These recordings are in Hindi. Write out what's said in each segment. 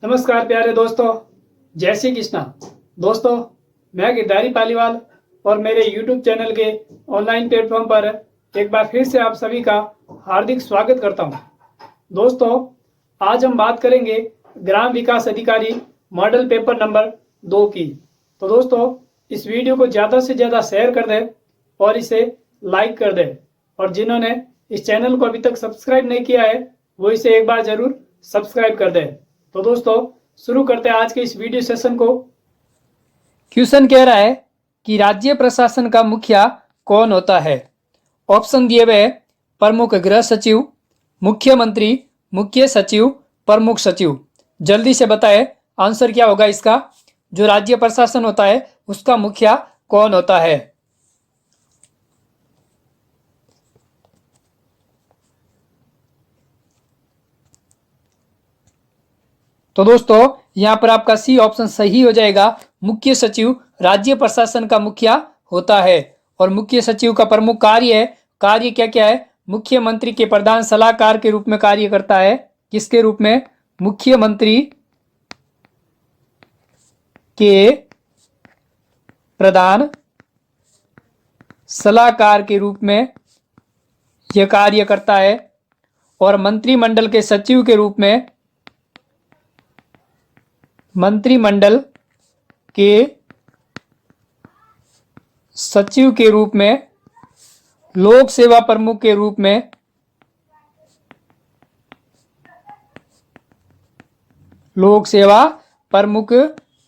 नमस्कार प्यारे दोस्तों, जय श्री कृष्णा। दोस्तों, मैं गिरधारी पालीवाल और मेरे YouTube चैनल के ऑनलाइन प्लेटफॉर्म पर एक बार फिर से आप सभी का हार्दिक स्वागत करता हूं। दोस्तों, आज हम बात करेंगे ग्राम विकास अधिकारी मॉडल पेपर नंबर 2 की। तो दोस्तों, इस वीडियो को ज़्यादा से ज़्यादा शेयर कर दें और इसे लाइक कर दें, और जिन्होंने इस चैनल को अभी तक सब्सक्राइब नहीं किया है वो इसे एक बार ज़रूर सब्सक्राइब कर दें। तो दोस्तों, शुरू करते हैं आज के इस वीडियो सेशन को। क्वेश्चन कह रहा है कि राज्य प्रशासन का मुखिया कौन होता है। ऑप्शन दिए हुए हैं प्रमुख गृह सचिव, मुख्यमंत्री, मुख्य सचिव, प्रमुख सचिव। जल्दी से बताएं आंसर क्या होगा इसका। जो राज्य प्रशासन होता है उसका मुखिया कौन होता है। तो दोस्तों, यहां पर आपका सी ऑप्शन सही हो जाएगा। मुख्य सचिव राज्य प्रशासन का मुखिया होता है। और मुख्य सचिव का प्रमुख कार्य क्या क्या है। मुख्यमंत्री के प्रधान सलाहकार के रूप में कार्य करता है। किसके रूप में? मुख्यमंत्री के प्रधान सलाहकार के रूप में यह कार्य करता है। और मंत्रिमंडल के सचिव के रूप में, मंत्रिमंडल के सचिव के रूप में, लोक सेवा प्रमुख के रूप में, लोक सेवा प्रमुख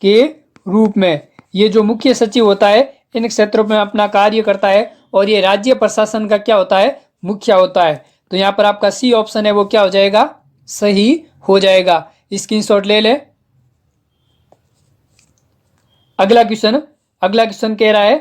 के रूप में ये जो मुख्य सचिव होता है इन क्षेत्रों में अपना कार्य करता है। और ये राज्य प्रशासन का क्या होता है? मुखिया होता है। तो यहां पर आपका सी ऑप्शन है वो क्या हो जाएगा? सही हो जाएगा। स्क्रीनशॉट ले ले। अगला क्वेश्चन कह रहा है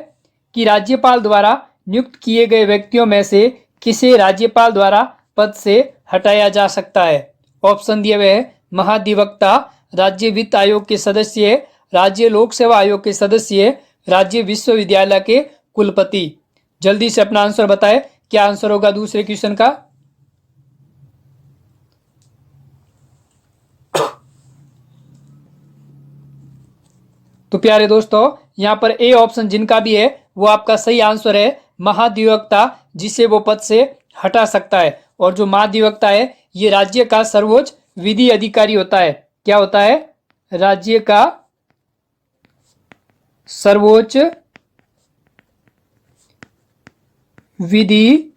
कि राज्यपाल द्वारा नियुक्त किए गए व्यक्तियों में से किसे राज्यपाल द्वारा पद से हटाया जा सकता है। ऑप्शन दिए हुए हैं महाधिवक्ता, राज्य वित्त आयोग के सदस्य, राज्य लोक सेवा आयोग के सदस्य, राज्य विश्वविद्यालय के कुलपति। जल्दी से अपना आंसर बताएं, क्या आंसर होगा दूसरे क्वेश्चन का। तो प्यारे दोस्तों, यहां पर ए ऑप्शन जिनका भी है वो आपका सही आंसर है। महाधिवक्ता जिसे वो पद से हटा सकता है। और जो महाधिवक्ता है ये राज्य का सर्वोच्च विधि अधिकारी होता है। क्या होता है? राज्य का सर्वोच्च विधि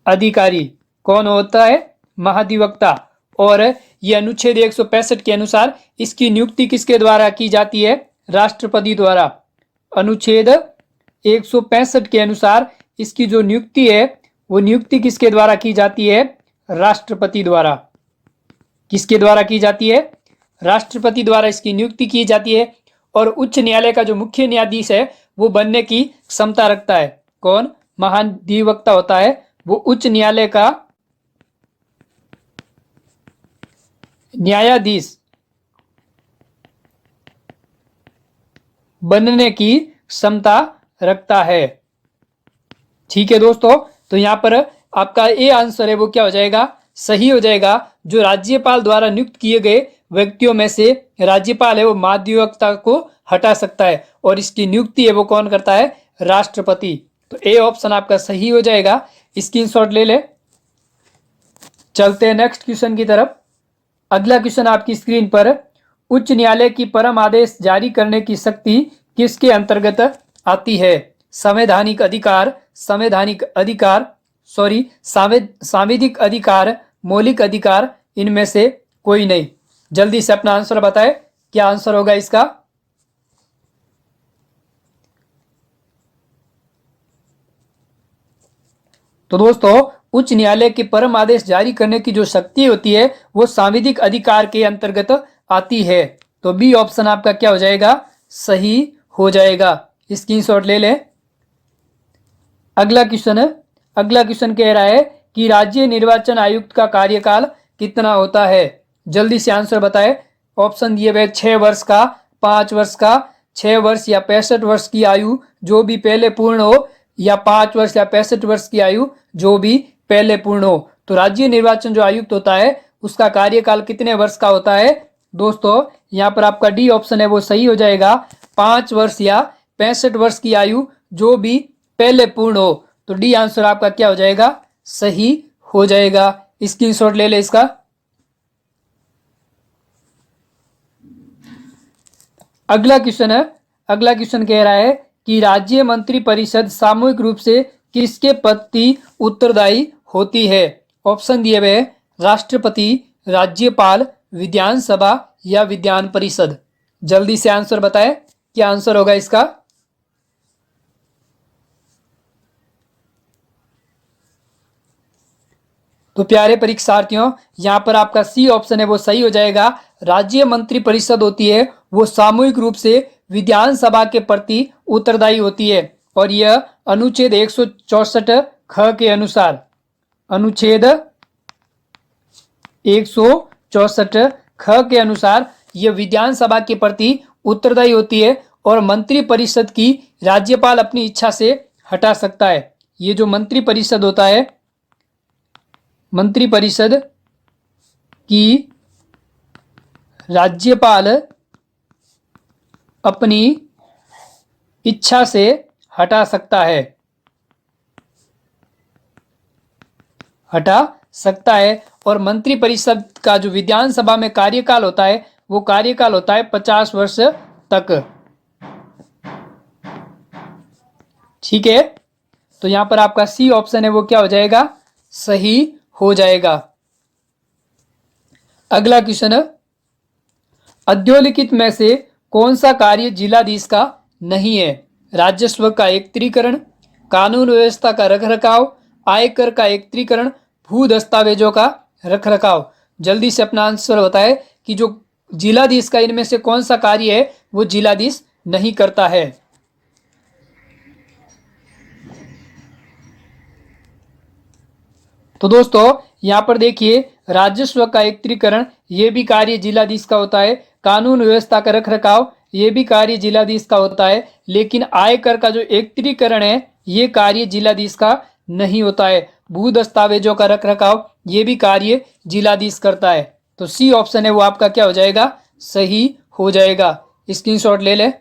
अधिकारी कौन होता है? महाधिवक्ता। और यह अनुच्छेद 165 के अनुसार इसकी नियुक्ति किसके द्वारा की जाती है? राष्ट्रपति द्वारा। अनुच्छेद 165 के अनुसार इसकी जो नियुक्ति है वो नियुक्ति किसके द्वारा की जाती है? राष्ट्रपति द्वारा। किसके द्वारा की जाती है? राष्ट्रपति द्वारा इसकी नियुक्ति की जाती है। और उच्च न्यायालय का जो मुख्य न्यायाधीश है वो बनने की क्षमता रखता है। कौन? महाधिवक्ता होता है वो उच्च न्यायालय का न्यायाधीश बनने की क्षमता रखता है। ठीक है दोस्तों, तो यहां पर आपका ए आंसर है वो क्या हो जाएगा? सही हो जाएगा। जो राज्यपाल द्वारा नियुक्त किए गए व्यक्तियों में से राज्यपाल है वो महाधिवक्ता को हटा सकता है। और इसकी नियुक्ति है वो कौन करता है? राष्ट्रपति। तो ए ऑप्शन आपका सही हो जाएगा। स्क्रीनशॉट ले ले। चलते हैं नेक्स्ट क्वेश्चन की तरफ। अगला क्वेश्चन आपकी स्क्रीन पर, उच्च न्यायालय की परम आदेश जारी करने की शक्ति किसके अंतर्गत आती है? संवैधानिक अधिकार, सांविधिक अधिकार, मौलिक अधिकार, इनमें से कोई नहीं। जल्दी से अपना आंसर बताएं, क्या आंसर होगा इसका। तो दोस्तों, उच्च न्यायालय के परम आदेश जारी करने की जो शक्ति होती है वो सांविधिक अधिकार के अंतर्गत आती है। तो बी ऑप्शन आपका क्या हो जाएगा? सही हो जाएगा। स्क्रीनशॉट ले ले। अगला क्वेश्चन कह रहा है कि राज्य निर्वाचन आयुक्त का कार्यकाल कितना होता है। जल्दी से आंसर बताएं। ऑप्शन दिए हुए 6 वर्ष का, 5 वर्ष का, 6 वर्ष या 65 वर्ष की आयु जो भी पहले पूर्ण हो, या 5 वर्ष या 65 वर्ष की आयु जो भी पहले पूर्ण हो। तो राज्य निर्वाचन जो आयुक्त होता है उसका कार्यकाल कितने वर्ष का होता है? दोस्तों यहाँ पर आपका डी ऑप्शन है वो सही हो जाएगा। 5 वर्ष या 65 वर्ष की आयु जो भी पहले पूर्ण हो। तो डी आंसर आपका क्या हो जाएगा, सही हो जाएगा। स्क्रीनशॉट ले ले इसका। अगला क्वेश्चन है, अगला क्वेश्चन कह रहा है कि राज्य मंत्री परिषद सामूहिक रूप से किसके प्रति उत्तरदायी होती है। ऑप्शन दिए हुए हैं, राष्ट्रपति, राज्यपाल, विधानसभा या विधान परिषद। जल्दी से आंसर बताएं, क्या आंसर होगा इसका। तो प्यारे परीक्षार्थियों, यहां पर आपका सी ऑप्शन है वो सही हो जाएगा। राज्य मंत्री परिषद होती है वो सामूहिक रूप से विधानसभा के प्रति उत्तरदायी होती है और यह अनुच्छेद 164 ख के अनुसार, अनुच्छेद 164 ख के अनुसार यह विधानसभा के प्रति उत्तरदायी होती है और मंत्री परिषद की राज्यपाल अपनी इच्छा से हटा सकता है। ये जो मंत्री परिषद होता है, मंत्री परिषद की राज्यपाल अपनी इच्छा से हटा सकता है, हटा सकता है। और मंत्री परिषद का जो विधानसभा में कार्यकाल होता है वो कार्यकाल होता है 50 वर्ष तक। ठीक है, तो यहां पर आपका सी ऑप्शन है वो क्या हो जाएगा, सही हो जाएगा। अगला क्वेश्चन है, अधोलिखित में से कौन सा कार्य जिलाधीश का नहीं है। राजस्व का एकत्रीकरण, कानून व्यवस्था का रखरखाव, आयकर का एकत्रीकरण, भू दस्तावेजों का रखरखाव। जल्दी से अपना आंसर बताएं कि जो जिलाधीश का इनमें से कौन सा कार्य है वो जिलाधीश नहीं करता है। तो दोस्तों यहां पर देखिए, राजस्व का एकत्रीकरण ये भी कार्य जिलाधीश का होता है, कानून व्यवस्था का रखरखाव ये भी कार्य जिलाधीश का होता है, लेकिन आयकर का जो एकत्रीकरण है ये कार्य जिलाधीश का नहीं होता है। भू दस्तावेजों का रखरखाव ये भी कार्य जिलाधीश करता है। तो सी ऑप्शन है वो आपका क्या हो जाएगा, सही हो जाएगा। स्क्रीनशॉट ले ले।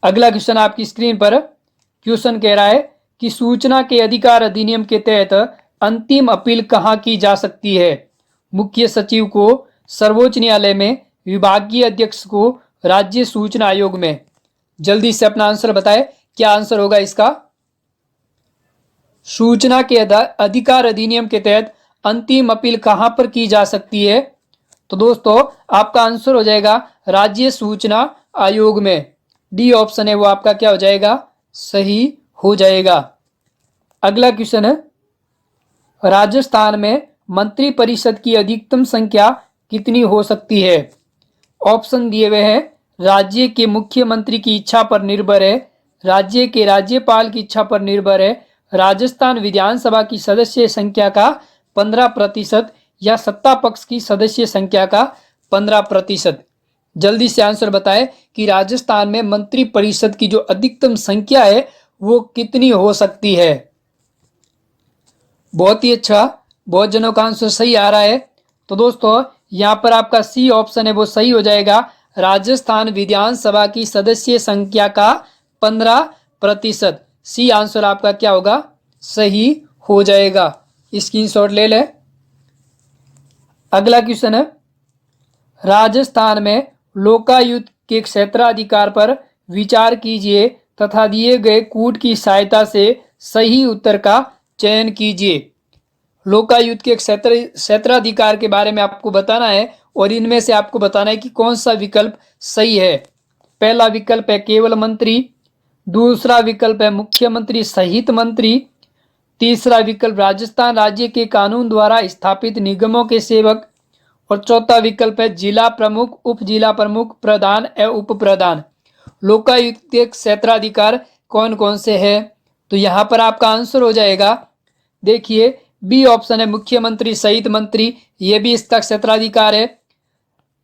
अगला क्वेश्चन आपकी स्क्रीन पर, क्वेश्चन कह रहा है कि सूचना के अधिकार अधिनियम के तहत अंतिम अपील कहां की जा सकती है। मुख्य सचिव को, सर्वोच्च न्यायालय में, विभागीय अध्यक्ष को, राज्य सूचना आयोग में। जल्दी से अपना आंसर बताएं, क्या आंसर होगा इसका। सूचना के अधिकार अधिनियम के तहत अंतिम अपील कहां पर की जा सकती है। तो दोस्तों आपका आंसर हो जाएगा राज्य सूचना आयोग में। डी ऑप्शन है वो आपका क्या हो जाएगा, सही हो जाएगा। अगला क्वेश्चन है, राजस्थान में मंत्री परिषद की अधिकतम संख्या कितनी हो सकती है। ऑप्शन दिए हुए हैं, राज्य के मुख्यमंत्री की इच्छा पर निर्भर है, राज्य के राज्यपाल की इच्छा पर निर्भर है, राजस्थान विधानसभा की सदस्य संख्या का 15% या सत्ता पक्ष की सदस्य संख्या का 15%। जल्दी से आंसर बताएं कि राजस्थान में मंत्री परिषद की जो अधिकतम संख्या है वो कितनी हो सकती है। बहुत ही अच्छा, बहुत जनों का आंसर सही आ रहा है। तो दोस्तों यहां पर आपका सी ऑप्शन है वो सही हो जाएगा। राजस्थान विधानसभा की सदस्य संख्या का 15%। सी आंसर आपका क्या होगा, सही हो जाएगा। स्क्रीनशॉट ले ले। अगला क्वेश्चन है, राजस्थान में लोकायुक्त के क्षेत्राधिकार पर विचार कीजिए तथा दिए गए कूट की सहायता से सही उत्तर का चयन कीजिए। लोकायुक्त के क्षेत्राधिकार के बारे में आपको बताना है और इनमें से आपको बताना है कि कौन सा विकल्प सही है। पहला विकल्प है केवल मंत्री, दूसरा विकल्प है मुख्यमंत्री सहित मंत्री, तीसरा विकल्प राजस्थान राज्य के कानून द्वारा स्थापित निगमों के सेवक और चौथा विकल्प है जिला प्रमुख, उप जिला प्रमुख, प्रधान एवं उप प्रधान। लोकायुक्त के क्षेत्राधिकार कौन कौन से हैं। तो यहाँ पर आपका आंसर हो जाएगा, देखिए बी ऑप्शन है मुख्यमंत्री सहित मंत्री, ये भी इसका क्षेत्राधिकार है।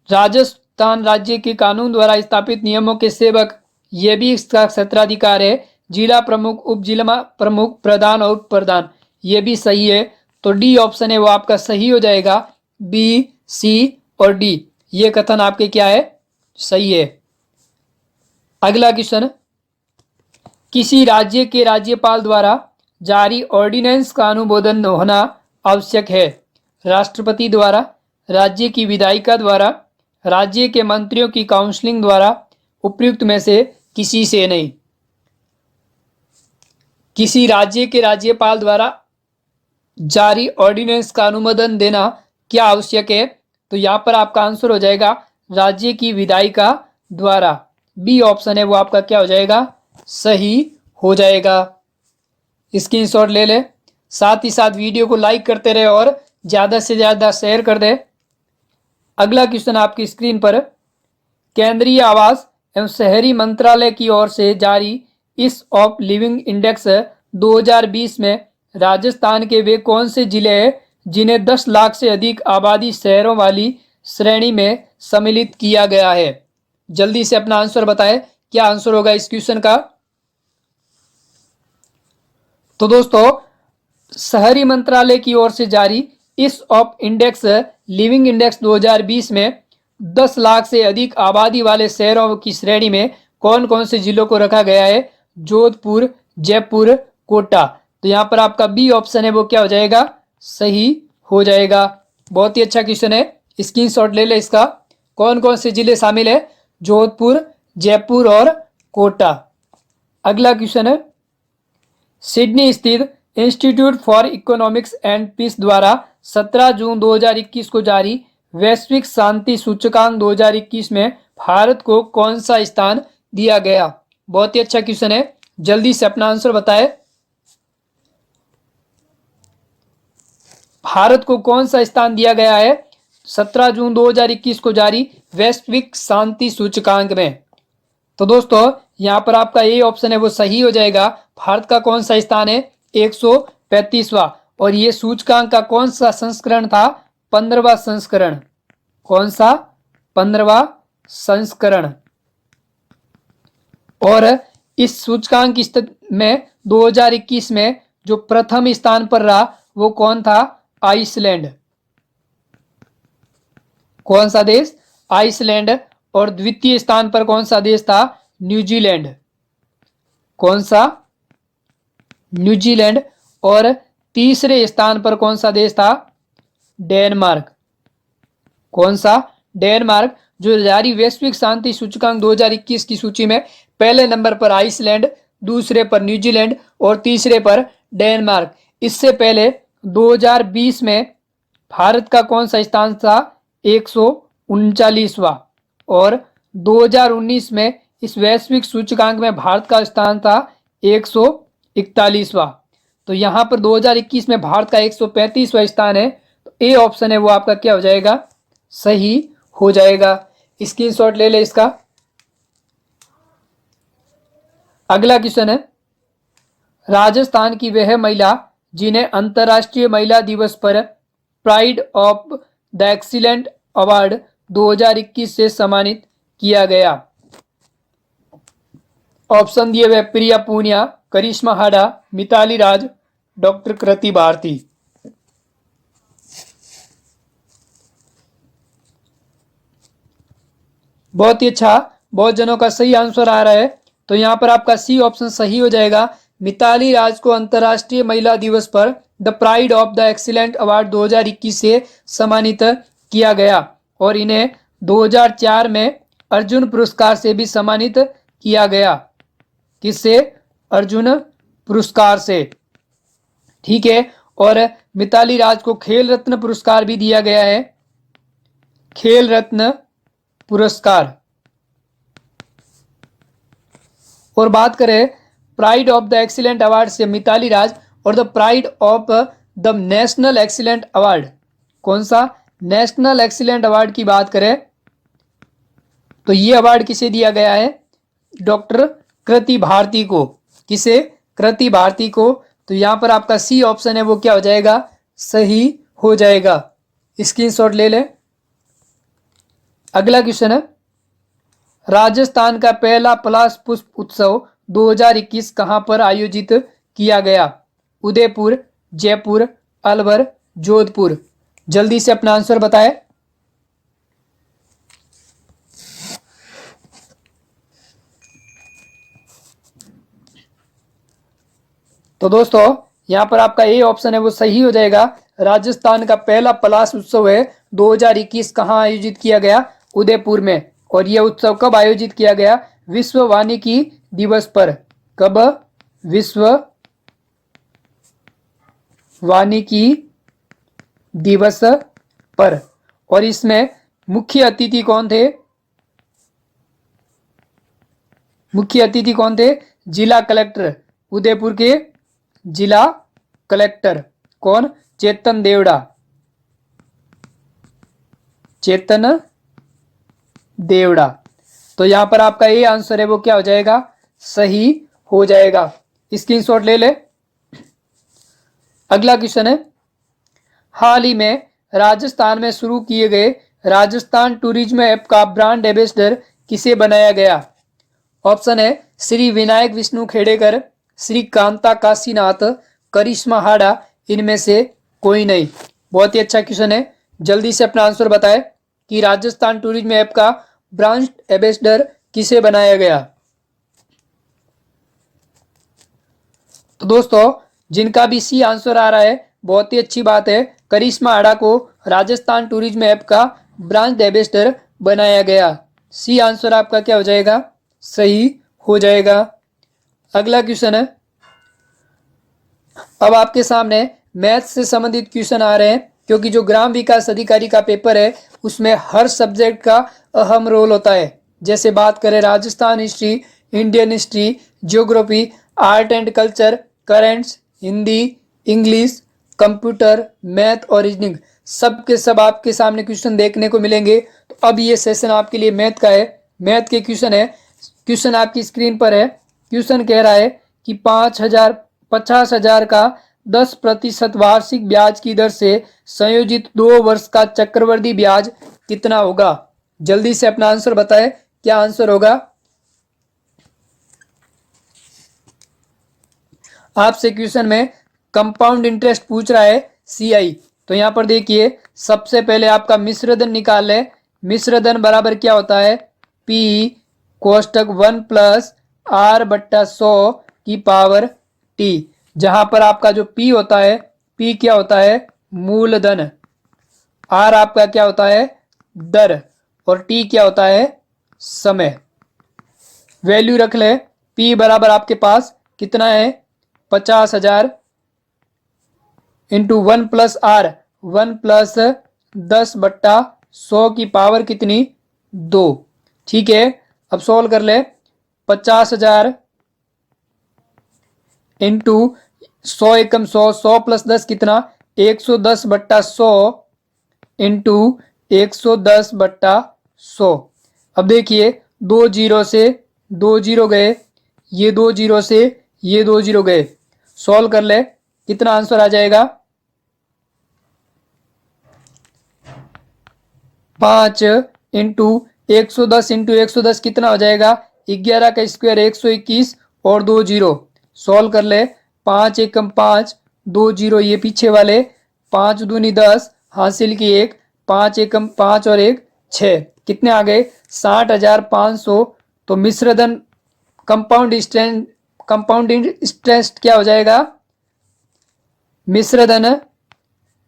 राजस्थान राज्य के कानून द्वारा स्थापित नियमों के सेवक, ये भी इसका क्षेत्राधिकार है। जिला प्रमुख, उप जिला प्रमुख, प्रधान और उप प्रधान, ये भी सही है। तो डी ऑप्शन है वो आपका सही हो जाएगा, बी सी और डी, ये कथन आपके क्या है, सही है। अगला क्वेश्चन, किसी राज्य के राज्यपाल द्वारा जारी ऑर्डिनेंस का अनुमोदन होना आवश्यक है। राष्ट्रपति द्वारा, राज्य की विधायिका द्वारा, राज्य के मंत्रियों की काउंसलिंग द्वारा, उपयुक्त में से किसी से नहीं। किसी राज्य के राज्यपाल द्वारा जारी ऑर्डिनेंस का अनुमोदन देना क्या आवश्यक है, तो यहां पर आपका आंसर हो जाएगा राज्य की विधायिका द्वारा। बी ऑप्शन है वो आपका क्या हो जाएगा, सही हो जाएगा। स्क्रीनशॉट ले ले, साथ ही साथ वीडियो को लाइक करते रहे और ज्यादा से ज्यादा शेयर कर दे। अगला क्वेश्चन आपकी स्क्रीन पर, केंद्रीय आवास एवं शहरी मंत्रालय की ओर से जारी ईज ऑफ लिविंग इंडेक्स 2020 में राजस्थान के वे कौन से जिले हैं जिन्हें 10 लाख से अधिक आबादी शहरों वाली श्रेणी में सम्मिलित किया गया है। जल्दी से अपना आंसर बताएं, क्या आंसर होगा इस क्वेश्चन का। तो दोस्तों, शहरी मंत्रालय की ओर से जारी ease of index living index 2020 में 10 लाख से अधिक आबादी वाले शहरों की श्रेणी में कौन कौन से जिलों को रखा गया है, जोधपुर, जयपुर, कोटा। तो यहां पर आपका बी ऑप्शन है वो क्या हो जाएगा, सही हो जाएगा। बहुत ही अच्छा क्वेश्चन है, स्क्रीनशॉट ले ले इसका। कौन कौन से जिले शामिल है, जोधपुर, जयपुर और कोटा। अगला क्वेश्चन है, सिडनी स्थित institute for economics and peace द्वारा 17 जून 2021 को जारी वैश्विक शांति सूचकांक 2021 में भारत को कौन सा स्थान दिया गया। बहुत ही अच्छा क्वेश्चन है, जल्दी से अपना आंसर बताएं। भारत को कौन सा स्थान दिया गया है 17 जून 2021 को जारी वैश्विक शांति सूचकांक में। तो दोस्तों, यहां पर आपका ये ऑप्शन है वो सही हो जाएगा। भारत का कौन सा स्थान है, 135वां। और ये सूचकांक का कौन सा संस्करण था, 15वां संस्करण। कौन सा, 15वां संस्करण। और इस सूचकांक में 2021 में जो प्रथम स्थान पर रहा वो कौन था, आइसलैंड। कौन सा देश, आइसलैंड। और द्वितीय स्थान पर कौन सा देश था, न्यूजीलैंड। कौन सा, न्यूजीलैंड। और तीसरे स्थान पर कौन सा देश था, डेनमार्क। कौन सा, डेनमार्क। जो जारी वैश्विक शांति सूचकांक 2021 की सूची में पहले नंबर पर आइसलैंड, दूसरे पर न्यूजीलैंड और तीसरे पर डेनमार्क। इससे पहले 2020 में भारत का कौन सा स्थान था, 139वां। और 2019 में इस वैश्विक सूचकांक में भारत का स्थान था 141वां। तो यहां पर 2021 में भारत का 135वां स्थान है। तो ए ऑप्शन है वो आपका क्या हो जाएगा, सही हो जाएगा। स्क्रीनशॉट ले ले इसका। अगला क्वेश्चन है, राजस्थान की वह महिला जिन्हें अंतर्राष्ट्रीय महिला दिवस पर pride of the excellent award 2021 से सम्मानित किया गया। ऑप्शन दिए हुए, प्रिया पूनिया, करिश्मा हाडा, मिताली राज, डॉक्टर कृति भारती। बहुत ही अच्छा, बहुत जनों का सही आंसर आ रहा है। तो यहां पर आपका सी ऑप्शन सही हो जाएगा। मिताली राज को अंतर्राष्ट्रीय महिला दिवस पर the pride of the excellent award 2021 से सम्मानित किया गया और इन्हें 2004 में अर्जुन पुरस्कार से भी सम्मानित किया गया। किससे, अर्जुन पुरस्कार से। ठीक है। और मिताली राज को खेल रत्न पुरस्कार भी दिया गया है, खेल रत्न पुरस्कार। और बात करें pride of the excellent award से मिताली राज और the pride of the national excellent award, कौन सा, नेशनल एक्सीलेंट अवार्ड की बात करें तो ये अवार्ड किसे दिया गया है, डॉक्टर कृति भारती को। किसे, कृति भारती को। तो यहां पर आपका सी ऑप्शन है वो क्या हो जाएगा, सही हो जाएगा। स्क्रीनशॉट ले ले। अगला क्वेश्चन है, राजस्थान का पहला पलाश पुष्प उत्सव 2021 कहां पर आयोजित किया गया, उदयपुर, जयपुर, अलवर, जोधपुर। जल्दी से अपना आंसर बताएं। तो दोस्तों यहाँ पर आपका ए ऑप्शन है वो सही हो जाएगा। राजस्थान का पहला पलाश उत्सव है 2021 कहाँ आयोजित किया गया? उदयपुर में। और यह उत्सव कब आयोजित किया गया? विश्व वानिकी दिवस पर। कब? विश्व वानिकी दिवस पर। और इसमें मुख्य अतिथि कौन थे? मुख्य अतिथि कौन थे? जिला कलेक्टर, उदयपुर के जिला कलेक्टर कौन? चेतन देवड़ा। चेतन देवड़ा। तो यहां पर आपका ये आंसर है वो क्या हो जाएगा? सही हो जाएगा। स्क्रीनशॉट ले ले। अगला क्वेश्चन है, हाल ही में राजस्थान में शुरू किए गए राजस्थान टूरिज्म ऐप का ब्रांड एम्बेसडर किसे बनाया गया? ऑप्शन है श्री विनायक विष्णु खेड़ेकर, श्री कांता काशीनाथ, करिश्मा हाड़ा, इनमें से कोई नहीं। बहुत ही अच्छा क्वेश्चन है। जल्दी से अपना आंसर बताएं कि राजस्थान टूरिज्म ऐप का ब्रांड एम्बेसडर किसे बनाया गया? तो दोस्तों जिनका भी सी आंसर आ रहा है बहुत ही अच्छी बात है। करिश्मा हाड़ा को राजस्थान टूरिज्म ऐप का ब्रांड एम्बेसडर बनाया गया। सी आंसर आपका क्या हो जाएगा? सही हो जाएगा। अगला क्वेश्चन है, अब आपके सामने मैथ से संबंधित क्वेश्चन आ रहे हैं, क्योंकि जो ग्राम विकास अधिकारी का पेपर है उसमें हर सब्जेक्ट का अहम रोल होता है। जैसे बात करें Rajasthan history, Indian history, geography, art and culture, currents, Hindi, English, computer, math और रीजनिंग, सब के सब आपके सामने क्वेश्चन देखने को मिलेंगे। तो अब ये सेशन आपके लिए मैथ का है। मैथ के क्वेश्चन है। क्वेश्चन आपकी स्क्रीन पर है। क्वेश्चन कह रहा है कि 50,000 का 10% वार्षिक ब्याज की दर से संयोजित 2 वर्ष का चक्रवृद्धि ब्याज कितना होगा? जल्दी से अपना आंसर बताएं, क्या आंसर होगा? आपसे क्वेश्चन में कंपाउंड इंटरेस्ट पूछ रहा है, सीआई। तो यहां पर देखिए सबसे पहले आपका मिश्रधन निकाल ले। मिश्रधन बराबर क्या होता है? पी कोष्टक 1 प्लस आर बट्टा 100 की पावर टी। जहां पर आपका जो पी होता है, पी क्या होता है? मूलधन। आर आपका क्या होता है? दर। और टी क्या होता है? समय। वैल्यू रख ले। पी बराबर आपके पास कितना है? 50,000 इंटू 1 प्लस आर, 1 प्लस 10/100 की पावर कितनी? 2। ठीक है, अब सॉल्व कर ले। 50,000 इंटू 100 एकम 100, 100 प्लस 10 कितना? 110/100 इंटू 110/100। अब देखिए 2 जीरो से 2 जीरो गए, ये 2 जीरो से ये 2 जीरो गए। सॉल्व कर ले, कितना आंसर आ जाएगा? 5 इंटू 110 इंटू 110 कितना हो जाएगा? 11 का स्क्वायर 121 और 2 जीरो। सॉल्व कर ले। 5 एकम 5, 2 जीरो ये पीछे वाले, 5 दूनी 10, हासिल की 1, 5 एकम 5 और 1 6। कितने आ गए? 60,500। तो मिश्रधन कंपाउंड इंटरेस्ट क्या हो जाएगा? मिश्रधन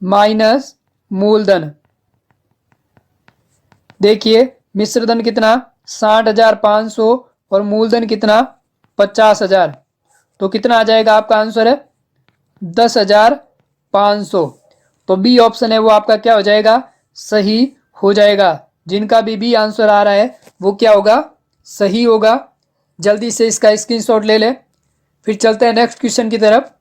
माइनस मूलधन। देखिए मिश्रधन कितना? 60,500 और मूलधन कितना? 50,000। तो कितना आ जाएगा आपका आंसर? है 10,500। तो बी ऑप्शन है वो आपका क्या हो जाएगा? सही हो जाएगा। जिनका भी बी आंसर आ रहा है वो क्या होगा? सही होगा। जल्दी से इसका स्क्रीनशॉट ले ले। फिर चलते हैं नेक्स्ट क्वेश्चन की तरफ।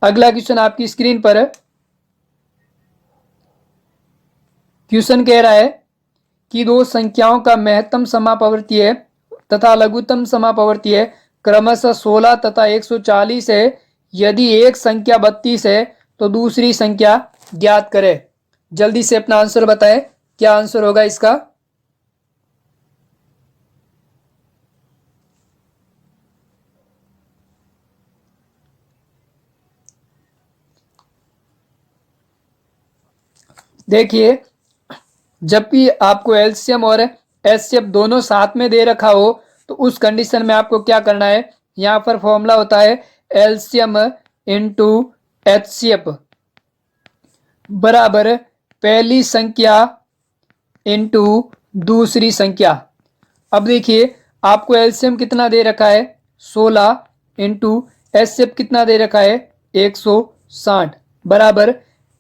अगला क्वेश्चन आपकी स्क्रीन पर है। क्वेश्चन कह रहा है कि दो संख्याओं का महत्तम समापवर्तीय तथा लघुत्तम समापवर्तीय क्रमशः 16 तथा 140 है। यदि एक संख्या 32 है तो दूसरी संख्या ज्ञात करें। जल्दी से अपना आंसर बताएं, क्या आंसर होगा इसका? देखिए जब भी आपको एलसीएम और एचसीएफ दोनों साथ में दे रखा हो तो उस कंडीशन में आपको क्या करना है, यहाँ पर फॉर्मूला होता है एलसीएम इंटू एचसीएफ बराबर पहली संख्या इंटू दूसरी संख्या। अब देखिए आपको एलसीएम कितना दे रखा है 16 इंटू एचसीएफ कितना दे रखा है 160 बराबर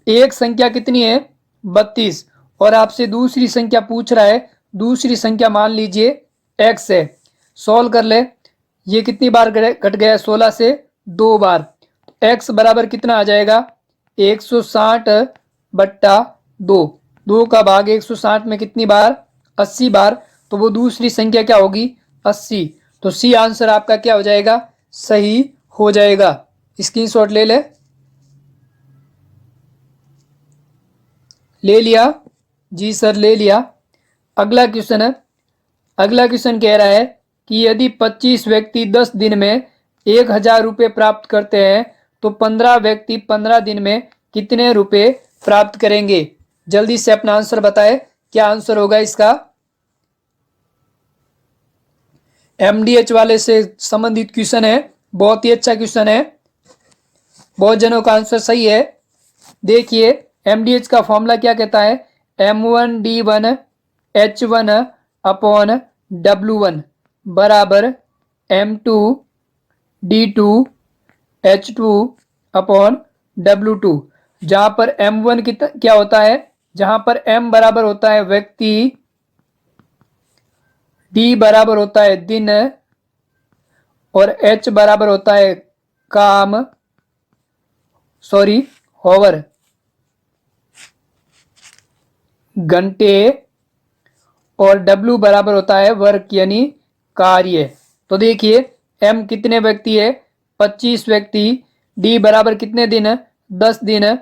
एक संख्या कितनी है 32 और आपसे दूसरी संख्या पूछ रहा है, दूसरी संख्या मान लीजिए x है। सॉल्व कर ले, ये कितनी बार कट गया 16 से 2 बार, x बराबर कितना आ जाएगा 160 बट्टा 2, 2 का भाग 160 में कितनी बार 80 बार, तो वो दूसरी संख्या क्या होगी 80। तो सी आंसर आपका क्या हो जाएगा सही हो जाएगा। स्क्रीनशॉट ले लिया जी सर ले लिया। अगला क्वेश्चन है, अगला क्वेश्चन कह रहा है कि यदि 25 व्यक्ति 10 दिन में 1000 रुपये प्राप्त करते हैं तो 15 व्यक्ति 15 दिन में कितने रुपए प्राप्त करेंगे। जल्दी से अपना आंसर बताए, क्या आंसर होगा इसका। एमडीएच वाले से संबंधित क्वेश्चन है, बहुत ही अच्छा क्वेश्चन है, बहुत जनों का आंसर सही है। देखिए एमडीएच का फॉर्मूला क्या कहता है, M1D1 H1 अपॉन W1 बराबर M2D2 H2 अपॉन W2, जहां पर M1 क्या होता है, जहां पर M बराबर होता है व्यक्ति, D बराबर होता है दिन और H बराबर होता है काम, हॉवर घंटे, और W बराबर होता है वर्क यानी कार्य। तो देखिए M कितने व्यक्ति है 25 व्यक्ति, D बराबर कितने दिन 10 दिन,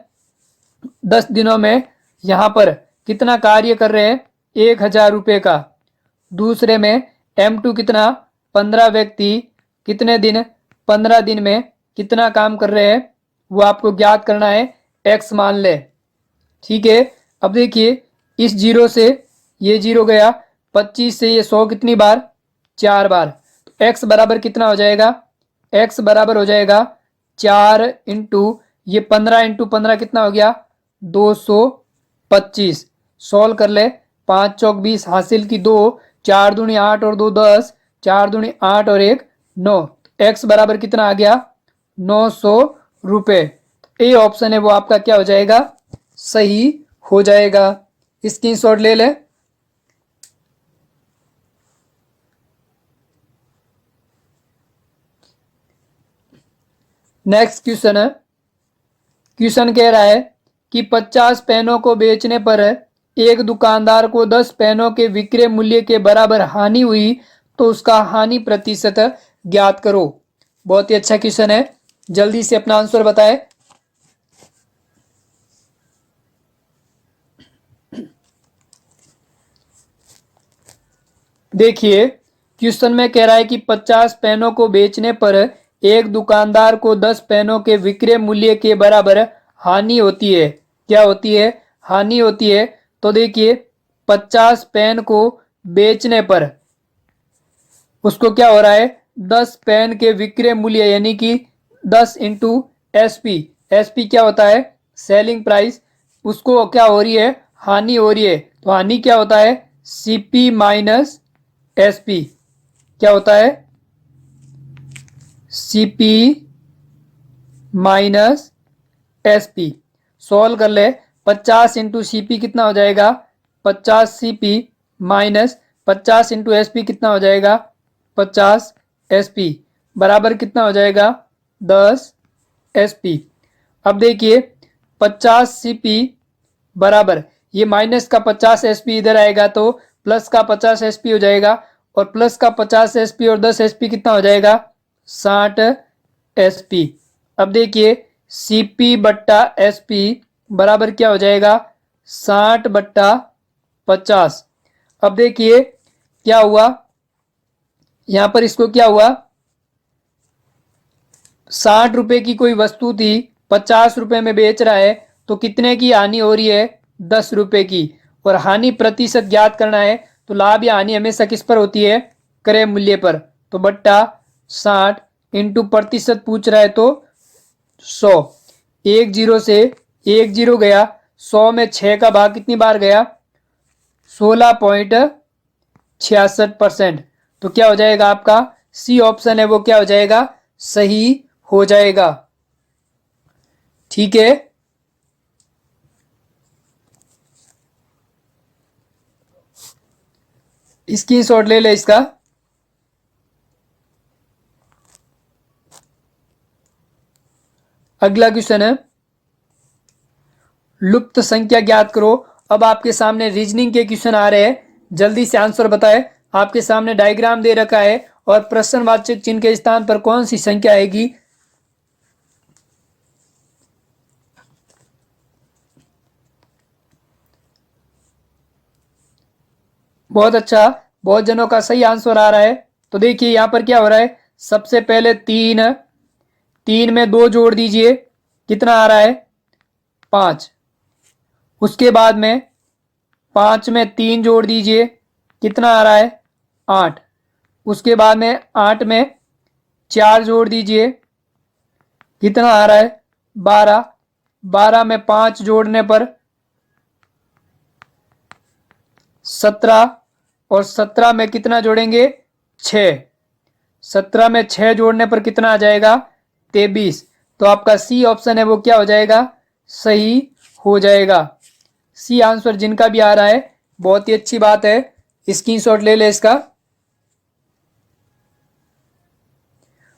10 दिनों में यहाँ पर कितना कार्य कर रहे हैं 1000 रुपये का। दूसरे में M2 कितना 15 व्यक्ति कितने दिन 15 दिन में कितना काम कर रहे हैं वो आपको ज्ञात करना है, X मान ले। ठीक है, अब देखिए इस जीरो से ये जीरो गया, 25 से ये 100 कितनी बार 4 बार, तो x बराबर कितना हो जाएगा, x बराबर हो जाएगा 4 इंटू ये 15 इंटू 15 कितना हो गया 225। सॉल्व कर ले, 5 चौक 20 हासिल की 2, 4 दूनी 8 और 2 10, 4 दूनी 8 और 1 9, x बराबर कितना आ गया 900 रुपये। ए ऑप्शन है वो आपका क्या हो जाएगा सही हो जाएगा। स्क्रीनशॉट ले ले। नेक्स्ट क्वेश्चन है, क्वेश्चन कह रहा है कि 50 पेनों को बेचने पर एक दुकानदार को 10 पेनों के विक्रय मूल्य के बराबर हानि हुई तो उसका हानि प्रतिशत ज्ञात करो। बहुत ही अच्छा क्वेश्चन है, जल्दी से अपना आंसर बताएं। देखिए क्वेश्चन में कह रहा है कि 50 पेनों को बेचने पर एक दुकानदार को 10 पेनों के विक्रय मूल्य के बराबर हानि होती है। क्या होती है हानि होती है। तो देखिए 50 पेन को बेचने पर उसको क्या हो रहा है 10 पेन के विक्रय मूल्य यानी कि 10 इंटू एसपी, एसपी क्या होता है सेलिंग प्राइस, उसको क्या हो रही है हानि हो रही है। तो हानि क्या होता है सीपी माइनस एसपी, क्या होता है सीपी माइनस एसपी। सॉल्व कर ले, 50 इंटू सीपी कितना हो जाएगा 50 सीपी माइनस 50 इंटू एसपी कितना हो जाएगा 50 एसपी बराबर कितना हो जाएगा 10 एसपी। अब देखिए 50 सीपी बराबर ये माइनस का 50 एसपी इधर आएगा तो प्लस का 50 एसपी हो जाएगा, और प्लस का 50 एसपी और 10 एसपी कितना हो जाएगा 60 एसपी। अब देखिए सीपी बट्टा एसपी बराबर क्या हो जाएगा 60 बट्टा 50। अब देखिए क्या हुआ यहां पर, इसको क्या हुआ 60 रुपए की कोई वस्तु थी 50 रुपए में बेच रहा है तो कितने की हानि हो रही है 10 रुपए की, और हानि प्रतिशत ज्ञात करना है। तो लाभ या हानि हमेशा किस पर होती है क्रय मूल्य पर, तो बट्टा 60 इंटू प्रतिशत पूछ रहा है तो 100। 10 से 10 गया, 100 में 6 का भाग कितनी बार गया, 16.66%। तो क्या हो जाएगा आपका सी ऑप्शन है वो क्या हो जाएगा, सही हो जाएगा। ठीक है, स्क्रीनशॉट ले ले इसका। अगला क्वेश्चन है, लुप्त संख्या ज्ञात करो। अब आपके सामने रीजनिंग के क्वेश्चन आ रहे हैं, जल्दी से आंसर बताएं। आपके सामने डायग्राम दे रखा है और प्रश्नवाचक चिन्ह के स्थान पर कौन सी संख्या आएगी। बहुत अच्छा, बहुत जनों का सही आंसर आ रहा है। तो देखिए यहां पर क्या हो रहा है, सबसे पहले 3 में 2 जोड़ दीजिए, कितना आ रहा है 5। उसके बाद में 5 में 3 जोड़ दीजिए, कितना आ रहा है 8। उसके बाद में 8 में 4 जोड़ दीजिए, कितना आ रहा है 12। 12 में 5 जोड़ने पर 17, और 17 में कितना जोड़ेंगे 6। 17 में 6 जोड़ने पर कितना आ जाएगा 23। तो आपका सी ऑप्शन है वो क्या हो जाएगा, सही हो जाएगा। सी आंसर जिनका भी आ रहा है बहुत ही अच्छी बात है, स्क्रीनशॉट ले ले इसका।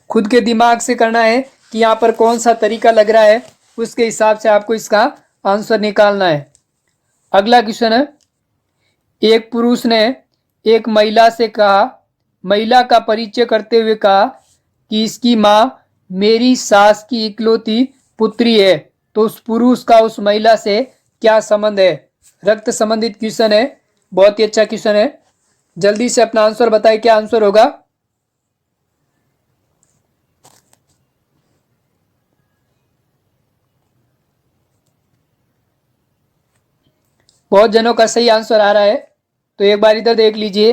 खुद के दिमाग से करना है कि यहाँ पर कौन सा तरीका लग रहा है, उसके हिसाब से आपको इसका आंसर निकालना है। अगला क्वेश्चन है, एक पुरुष ने एक महिला से कहा, महिला का परिचय करते हुए कहा कि इसकी माँ मेरी सास की इकलौती पुत्री है। तो उस पुरुष का उस महिला से क्या संबंध है। रक्त संबंधित क्वेश्चन है, बहुत ही अच्छा क्वेश्चन है। जल्दी से अपना आंसर बताएं, क्या आंसर होगा। बहुत जनों का सही आंसर आ रहा है, तो एक बार इधर देख लीजिए।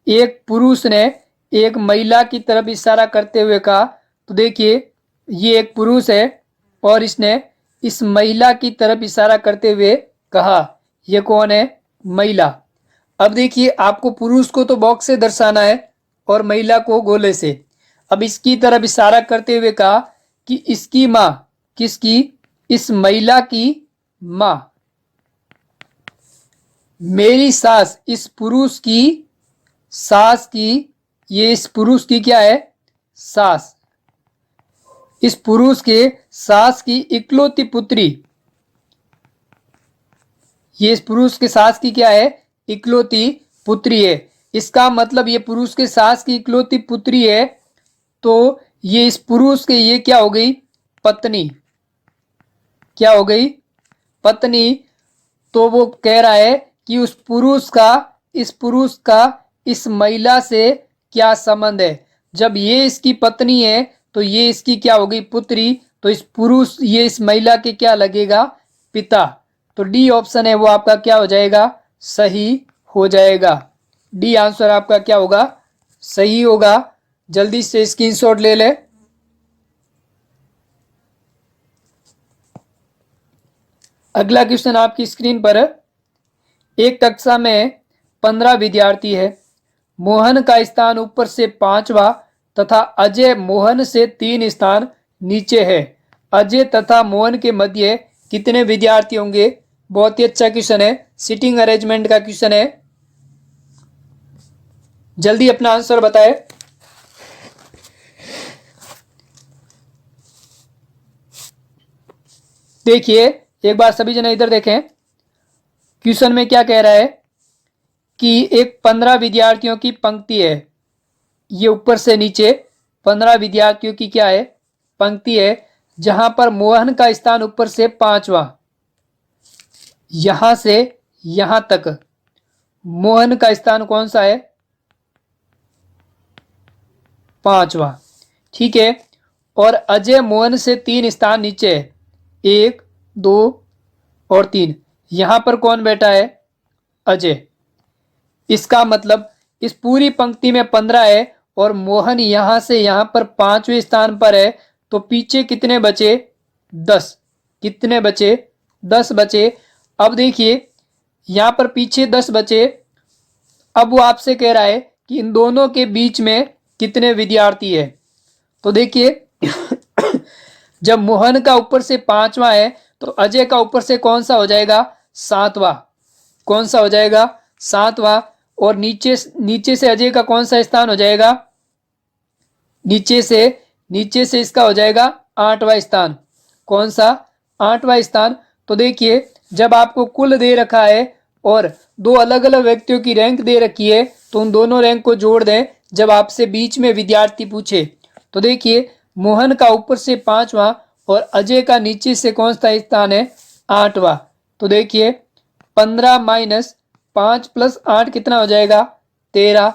एक पुरुष ने एक महिला की तरफ इशारा करते हुए कहा, तो देखिए ये एक पुरुष है और इसने इस महिला की तरफ इशारा करते हुए कहा, ये कौन है, महिला। अब देखिए आपको पुरुष को तो बॉक्स से दर्शाना है और महिला को गोले से। अब इसकी तरफ इशारा करते हुए कहा कि इसकी माँ, किसकी, इस महिला की माँ, मेरी सास, इस पुरुष की सास की, ये इस पुरुष की क्या है, सास, इस पुरुष के सास की इकलौती पुत्री, ये इस पुरुष के सास की क्या है, इकलौती पुत्री है। इसका मतलब ये पुरुष के सास की इकलौती पुत्री है, तो ये इस पुरुष के ये क्या हो गई, पत्नी, क्या हो गई, पत्नी। तो वो कह रहा है कि उस पुरुष का, इस पुरुष का इस महिला से क्या संबंध है। जब ये इसकी पत्नी है तो ये इसकी क्या हो गई, पुत्री। तो इस पुरुष, ये इस महिला के क्या लगेगा, पिता। तो डी ऑप्शन है वो आपका क्या हो जाएगा, सही हो जाएगा। डी आंसर आपका क्या होगा, सही होगा। जल्दी से स्क्रीनशॉट ले ले। अगला क्वेश्चन आपकी स्क्रीन पर, एक कक्षा में 15 विद्यार्थी है। मोहन का स्थान ऊपर से 5वां तथा अजय मोहन से 3 स्थान नीचे है। अजय तथा मोहन के मध्य कितने विद्यार्थी होंगे। बहुत ही अच्छा क्वेश्चन है, सीटिंग अरेंजमेंट का क्वेश्चन है। जल्दी अपना आंसर बताएं। देखिए एक बार सभी जने इधर देखें, क्वेश्चन में क्या कह रहा है कि एक 15 विद्यार्थियों की पंक्ति है। ये ऊपर से नीचे 15 विद्यार्थियों की क्या है, पंक्ति है, जहां पर मोहन का स्थान ऊपर से 5वां, यहां से यहां तक मोहन का स्थान कौन सा है, 5वां। ठीक है, और अजय मोहन से 3 स्थान नीचे है, 1, 2 और 3। यहां पर कौन बैठा है, अजय। इसका मतलब इस पूरी पंक्ति में 15 है और मोहन यहां से यहां पर 5वें स्थान पर है, तो पीछे कितने बचे? 10। कितने बचे? 10 बचे। अब देखिए यहां पर पीछे 10 बचे। अब वो आपसे कह रहा है कि इन दोनों के बीच में कितने विद्यार्थी है। तो देखिए जब मोहन का ऊपर से 5वां है तो अजय का ऊपर से कौन सा हो जाएगा? 7वां। कौन सा हो जाएगा? 7वां। और नीचे से अजय का कौन सा स्थान हो जाएगा? नीचे से इसका हो जाएगा 8वां स्थान। कौन सा? 8वां स्थान। तो देखिए जब आपको कुल दे रखा है और दो अलग अलग व्यक्तियों की रैंक दे रखी है तो उन दोनों रैंक को जोड़ दें जब आपसे बीच में विद्यार्थी पूछे। तो देखिए मोहन का ऊपर से 5वां और अजय का नीचे से कौन सा स्थान है? 8वां। तो देखिए 15 माइनस 5 प्लस 8 कितना हो जाएगा? 13।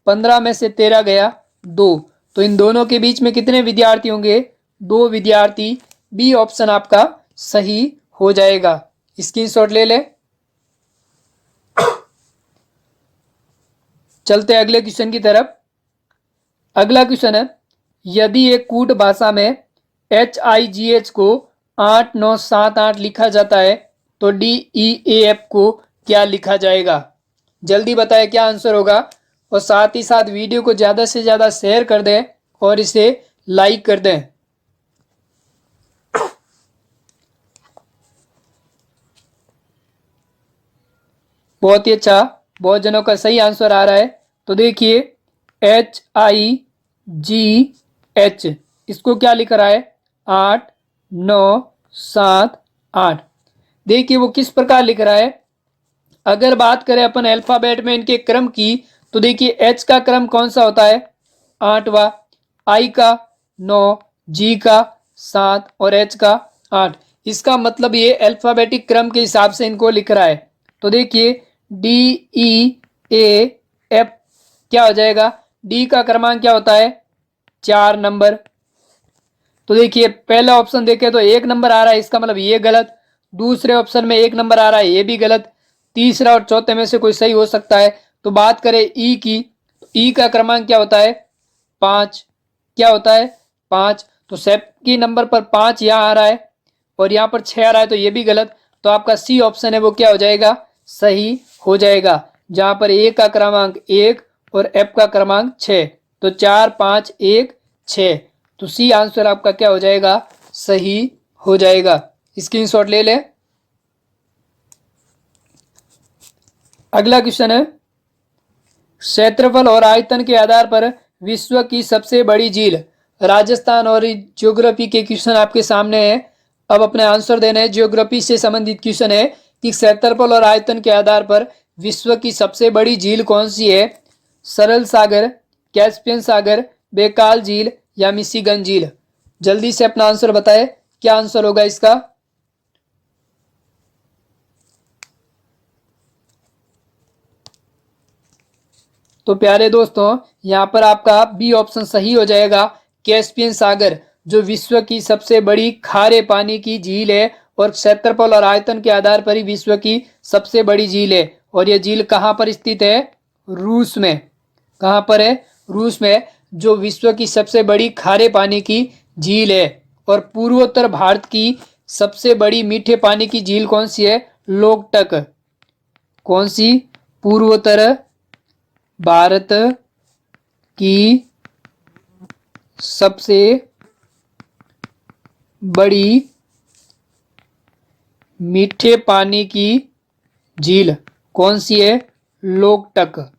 15 में से 13 गया 2। तो इन दोनों के बीच में कितने विद्यार्थी होंगे? 2 विद्यार्थी। बी ऑप्शन आपका सही हो जाएगा। स्क्रीनशॉट ले ले। चलते अगले क्वेश्चन की तरफ। अगला क्वेश्चन है, यदि एक कूट भाषा में HIGH को 8 9 7 8 लिखा जाता है तो DEAF को क्या लिखा जाएगा? जल्दी बताएं क्या आंसर होगा और साथ ही साथ वीडियो को ज़्यादा से ज़्यादा शेयर कर दें और इसे लाइक कर दें। बहुत ही अच्छा, बहुत जनों का सही आंसर आ रहा है। तो देखिए HIGH इसको क्या लिख रहा है? 8 9 7 8। देखिए वो किस प्रकार लिख रहा है। अगर बात करें अपन अल्फाबेट में इनके क्रम की तो देखिए H का क्रम कौन सा होता है? 8वां, I का 9, G का 7 और H का 8। इसका मतलब ये अल्फाबेटिक क्रम के हिसाब से इनको लिख रहा है। तो देखिए DEAF क्या हो जाएगा? D का क्रमांक क्या होता है? 4 नंबर। तो देखिए पहला ऑप्शन देखें तो 1 नंबर आ रहा है, इसका मतलब ये गलत। दूसरे ऑप्शन में 1 नंबर आ रहा है, ये भी गलत। तीसरा और चौथे में से कोई सही हो सकता है। तो बात करें ई की, तो ई का क्रमांक क्या होता है? 5। क्या होता है? 5। तो सेप्टी नंबर पर 5 यहाँ आ रहा है और यहाँ पर 6 आ रहा है, तो ये भी गलत। तो आपका सी ऑप्शन है वो क्या हो जाएगा? सही हो जाएगा, जहां पर ए का क्रमांक 1 और एफ का क्रमांक 6। तो 4 5 1 6। तो सी आंसर आपका क्या हो जाएगा? सही हो जाएगा। स्क्रीनशॉट ले ले। अगला क्वेश्चन है, क्षेत्रफल और आयतन के आधार पर विश्व की सबसे बड़ी झील। राजस्थान और ज्योग्राफी के क्वेश्चन आपके सामने है। अब अपने आंसर देने हैं। ज्योग्राफी से संबंधित क्वेश्चन है कि क्षेत्रफल और आयतन के आधार पर विश्व की सबसे बड़ी झील कौन सी है? सरल सागर, कैस्पियन सागर, बेकाल झील या मिशिगन झील। जल्दी से अपना आंसर बताए, क्या आंसर होगा इसका? तो प्यारे दोस्तों यहाँ पर आपका बी ऑप्शन सही हो जाएगा, कैस्पियन सागर, जो विश्व की सबसे बड़ी खारे पानी की झील है और क्षेत्रफल और आयतन के आधार पर ही विश्व की सबसे बड़ी झील है। और यह झील कहाँ पर स्थित है? रूस में। कहाँ पर है? रूस में, जो विश्व की सबसे बड़ी खारे पानी की झील है। और पूर्वोत्तर भारत की सबसे बड़ी मीठे पानी की झील कौन सी है? लोकटक। कौन सी? पूर्वोत्तर भारत की सबसे बड़ी मीठे पानी की झील कौन सी है? लोकटक,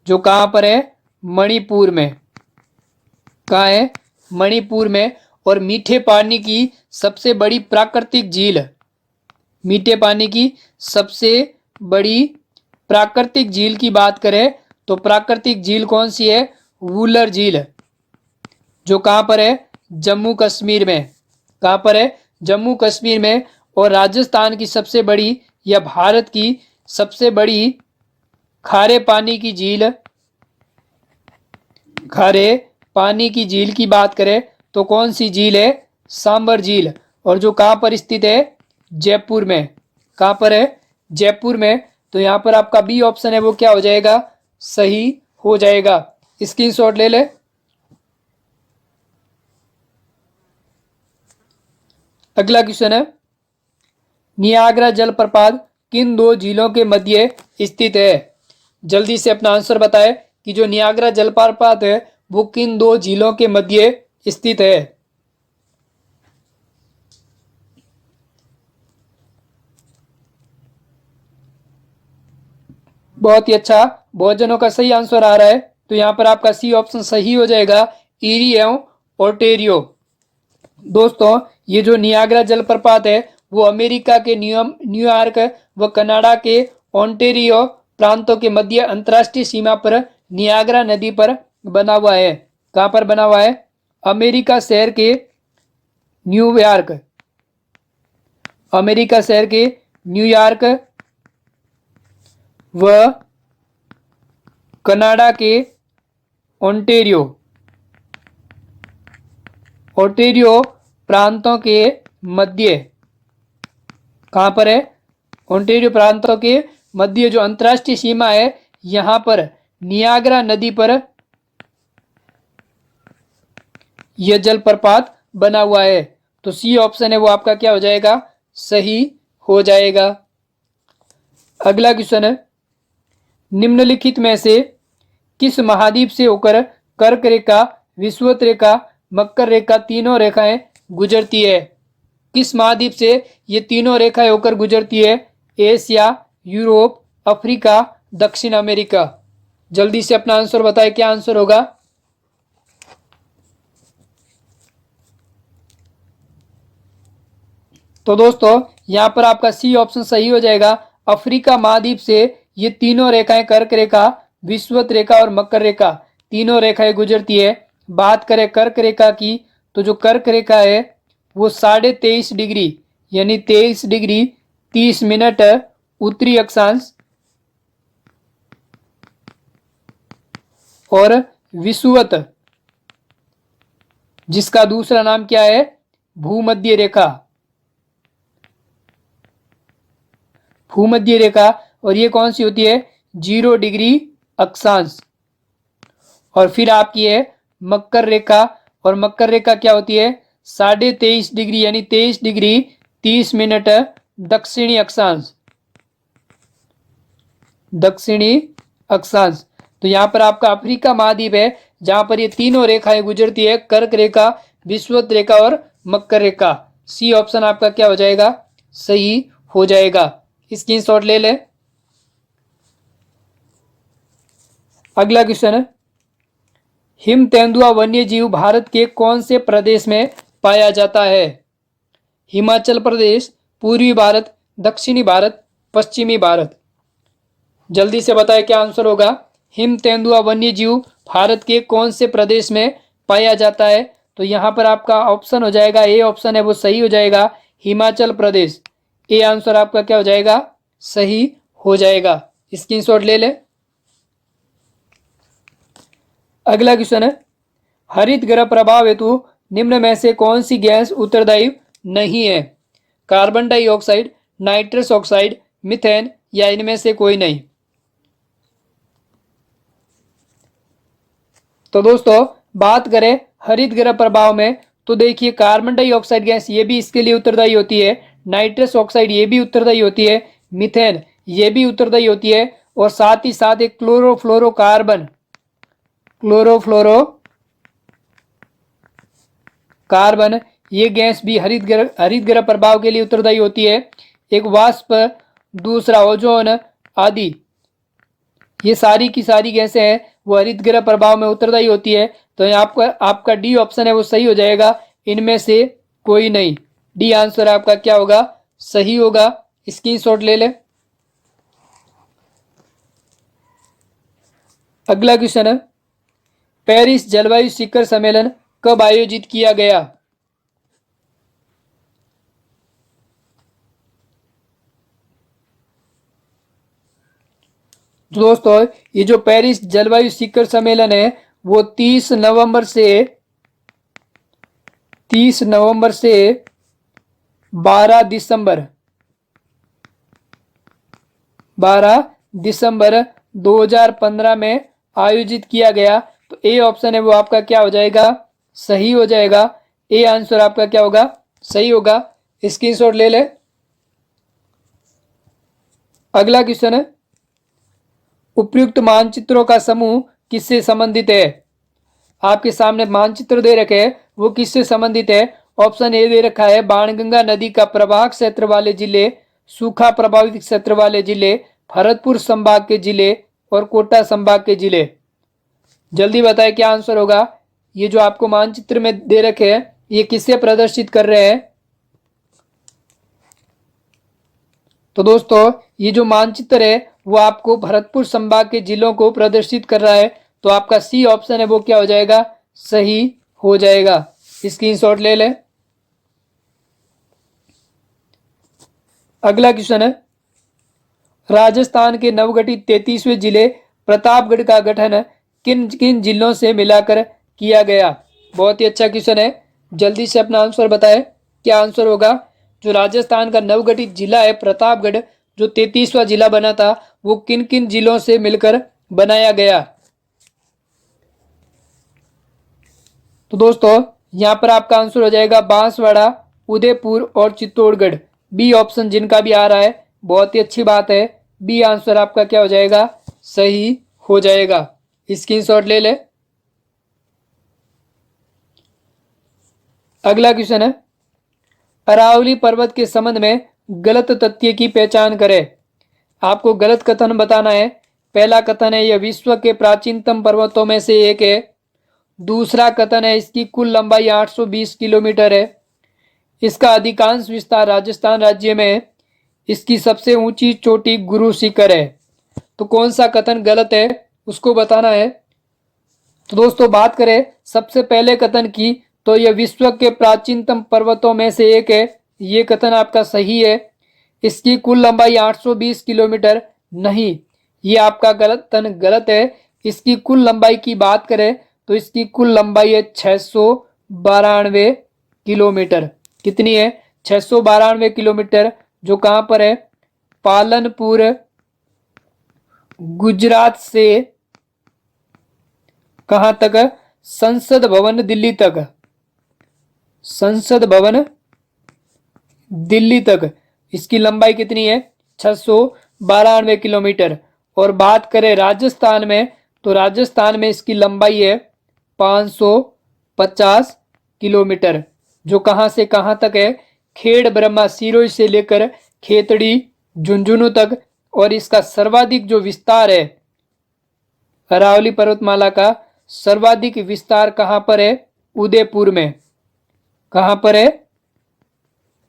जो कहां पर है? मणिपुर में। कहाँ है? मणिपुर में। और मीठे पानी की सबसे बड़ी प्राकृतिक झील, मीठे पानी की सबसे बड़ी प्राकृतिक झील की बात करें तो प्राकृतिक झील कौन सी है? वुलर झील, जो कहां पर है? जम्मू कश्मीर में। कहां पर है? जम्मू कश्मीर में। और राजस्थान की सबसे बड़ी या भारत की सबसे बड़ी खारे पानी की झील, खारे पानी की झील की बात करें तो कौन सी झील है? सांबर झील। और जो कहां पर स्थित है? जयपुर में। कहां पर है? जयपुर में। तो यहां पर आपका बी ऑप्शन है वो क्या हो जाएगा? सही हो जाएगा। स्क्रीनशॉट ले ले। अगला क्वेश्चन है, नियाग्रा जलप्रपात किन दो झीलों के मध्य स्थित है? जल्दी से अपना आंसर बताए कि जो नियाग्रा जलप्रपात है वो किन दो झीलों के मध्य स्थित है। बहुत ही अच्छा, बहुत जनों का सही आंसर आ रहा है। तो यहां पर आपका सी ऑप्शन सही हो जाएगा, ईरी एवं ओटेरियो। दोस्तों, ये जो नियाग्रा जलप्रपात है वो अमेरिका के न्यूयॉर्क व कनाडा के ओंटेरियो प्रांतों के मध्य अंतर्राष्ट्रीय सीमा पर नियाग्रा नदी पर बना हुआ है। कहां पर बना हुआ है? अमेरिका शहर के न्यूयॉर्क, अमेरिका शहर के न्यूयॉर्क व कनाडा के ओंटेरियो प्रांतों के मध्य। कहां पर है? ओंटेरियो प्रांतों के मध्य जो अंतर्राष्ट्रीय सीमा है यहां पर नियाग्रा नदी पर यह जलप्रपात बना हुआ है। तो सी ऑप्शन है वो आपका क्या हो जाएगा? सही हो जाएगा। अगला क्वेश्चन है, निम्नलिखित में से किस महाद्वीप से होकर कर्क रेखा, विषुवत रेखा, मकर रेखा तीनों रेखाएं गुजरती है? किस महाद्वीप से ये तीनों रेखाएं होकर गुजरती है? एशिया, यूरोप, अफ्रीका, दक्षिण अमेरिका। जल्दी से अपना आंसर बताएं, क्या आंसर होगा? तो दोस्तों, यहां पर आपका सी ऑप्शन सही हो जाएगा। अफ्रीका महाद्वीप से ये तीनों रेखाएं कर्क रेखा, विषुवत रेखा और मकर रेखा तीनों रेखाएं गुजरती है। बात करें कर्क रेखा की, तो जो कर्क रेखा है वो 23.5 डिग्री यानी 23 डिग्री 30 मिनट उत्तरी अक्षांश और विषुवत, जिसका दूसरा नाम क्या है? भूमध्य रेखा, भूमध्य रेखा, और ये कौन सी होती है? 0 डिग्री अक्षांश। और फिर आपकी है मकर रेखा, और मकर रेखा क्या होती है? 23.5 डिग्री यानी 23 डिग्री 30 मिनट दक्षिणी अक्षांश, दक्षिणी अक्षांश। तो यहां पर आपका अफ्रीका महाद्वीप है जहां पर ये तीनों रेखाएं गुजरती है, कर्क रेखा, विषुवत रेखा और मकर रेखा। सी ऑप्शन आपका क्या हो जाएगा? सही हो जाएगा। स्क्रीनशॉट ले ले। अगला क्वेश्चन है, हिम तेंदुआ वन्य जीव भारत के कौन से प्रदेश में पाया जाता है? हिमाचल प्रदेश, पूर्वी भारत, दक्षिणी भारत, पश्चिमी भारत। जल्दी से बताएं क्या आंसर होगा। हिम तेंदुआ वन्य जीव भारत के कौन से प्रदेश में पाया जाता है? तो यहां पर आपका ऑप्शन हो जाएगा, ए ऑप्शन है वो सही हो जाएगा, हिमाचल प्रदेश। ए आंसर आपका क्या हो जाएगा? सही हो जाएगा। स्क्रीनशॉट ले ले। अगला क्वेश्चन है, हरित गृह प्रभाव हेतु निम्न में से कौन सी गैस उत्तरदायी नहीं है? Carbon dioxide, nitrous oxide, methane या इनमें से कोई नहीं? तो दोस्तों, बात करें हरित गृह प्रभाव में, तो देखिए कार्बन डाइऑक्साइड गैस ये भी इसके लिए उत्तरदायी होती है, नाइट्रस ऑक्साइड ये भी उत्तरदायी होती है, मीथेन ये भी उत्तरदायी होती है, और साथ ही साथ एक क्लोरोफ्लोरोकार्बन, कार्बन ये गैस भी हरित गृह प्रभाव के लिए उत्तरदायी होती है। एक वाष्प, दूसरा ओजोन आदि, ये सारी की सारी गैसें हैं वो हरित गृह प्रभाव में उत्तरदायी होती है। तो आपका डी ऑप्शन है वो सही हो जाएगा, इनमें से कोई नहीं। डी आंसर आपका क्या होगा? सही होगा। स्क्रीनशॉट ले ले। अगला क्वेश्चन है, पेरिस जलवायु शिखर सम्मेलन कब आयोजित किया गया? दोस्तों, ये जो पेरिस जलवायु शिखर सम्मेलन है वो 30 नवंबर से 12 दिसंबर 2015 में आयोजित किया गया। तो ए ऑप्शन है वो आपका क्या हो जाएगा, सही हो जाएगा। ए आंसर आपका क्या होगा, सही होगा। स्क्रीनशॉट ले ले। अगला क्वेश्चन है, उपयुक्त मानचित्रों का समूह किससे संबंधित है। आपके सामने मानचित्र दे रखे हैं, वो किससे संबंधित है। ऑप्शन ए दे रखा है बाणगंगा नदी का प्रवाह क्षेत्र वाले जिले, सूखा प्रभावित क्षेत्र वाले जिले, भरतपुर संभाग के जिले और कोटा संभाग के जिले। जल्दी बताएं क्या आंसर होगा। ये जो आपको मानचित्र में दे रखे हैं ये किससे प्रदर्शित कर रहे हैं। तो दोस्तों ये जो मानचित्र है वो आपको भरतपुर संभाग के जिलों को प्रदर्शित कर रहा है। तो आपका सी ऑप्शन है वो क्या हो जाएगा, सही हो जाएगा। स्क्रीनशॉट ले लें। अगला क्वेश्चन है, राजस्थान के नवगठित 33वें जिले प्रतापगढ़ का गठन किन किन जिलों से मिलाकर किया गया। बहुत ही अच्छा क्वेश्चन है, जल्दी से अपना आंसर बताएं क्या आंसर होगा। जो राजस्थान का नवगठित जिला है प्रतापगढ़, जो 33वां जिला बना था, वो किन किन जिलों से मिलकर बनाया गया। तो दोस्तों यहां पर आपका आंसर हो जाएगा बांसवाड़ा, उदयपुर और चित्तौड़गढ़। बी ऑप्शन जिनका भी आ रहा है बहुत ही अच्छी बात है। बी आंसर आपका क्या हो जाएगा, सही हो जाएगा। स्क्रीनशॉट ले ले। अगला क्वेश्चन है, अरावली पर्वत के संबंध में गलत तथ्य की पहचान करें। आपको गलत कथन बताना है। पहला कथन है यह विश्व के प्राचीनतम पर्वतों में से एक है। दूसरा कथन है इसकी कुल लंबाई 820 किलोमीटर है। इसका अधिकांश विस्तार राजस्थान राज्य में है। इसकी सबसे ऊंची चोटी गुरु शिखर है। तो कौन सा कथन गलत है उसको बताना है। तो दोस्तों बात करें सबसे पहले कथन की, तो यह विश्व के प्राचीनतम पर्वतों में से एक है। ये कथन आपका सही है। इसकी कुल लंबाई 820 किलोमीटर नहीं, ये आपका कथन गलत है। इसकी कुल लंबाई की बात करें तो इसकी कुल लंबाई है 692 किलोमीटर। कितनी है, 692 किलोमीटर। जो कहां पर है, पालनपुर गुजरात से कहां तक, संसद भवन दिल्ली तक। संसद भवन दिल्ली तक इसकी लंबाई कितनी है, 692 किलोमीटर। और बात करें राजस्थान में, तो राजस्थान में इसकी लंबाई है 550 किलोमीटर। जो कहां से कहां तक है, खेड़ ब्रह्मा सिरोही से लेकर खेतड़ी झुंझुनू तक। और इसका सर्वाधिक जो विस्तार है, अरावली पर्वतमाला का सर्वाधिक विस्तार कहां पर है, उदयपुर में। कहां पर है,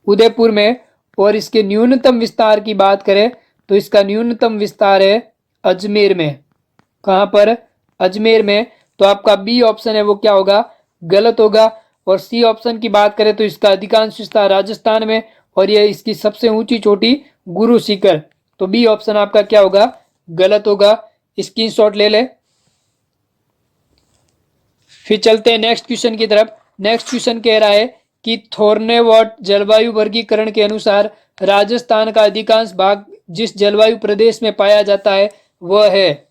उदयपुर में। और इसके न्यूनतम विस्तार की बात करें तो इसका न्यूनतम विस्तार है अजमेर में। कहां पर, अजमेर में। तो आपका बी ऑप्शन है वो क्या होगा, गलत होगा। और सी ऑप्शन की बात करें तो इसका अधिकांश विस्तार राजस्थान में और यह इसकी सबसे ऊंची चोटी गुरु शिखर। तो बी ऑप्शन आपका क्या होगा, गलत होगा। स्क्रीनशॉट ले ले। फिर चलते हैं नेक्स्ट क्वेश्चन की तरफ। नेक्स्ट क्वेश्चन कह रहा है कि थोर्नेवॉट जलवायु वर्गीकरण के अनुसार राजस्थान का अधिकांश भाग जिस जलवायु प्रदेश में पाया जाता है वह है।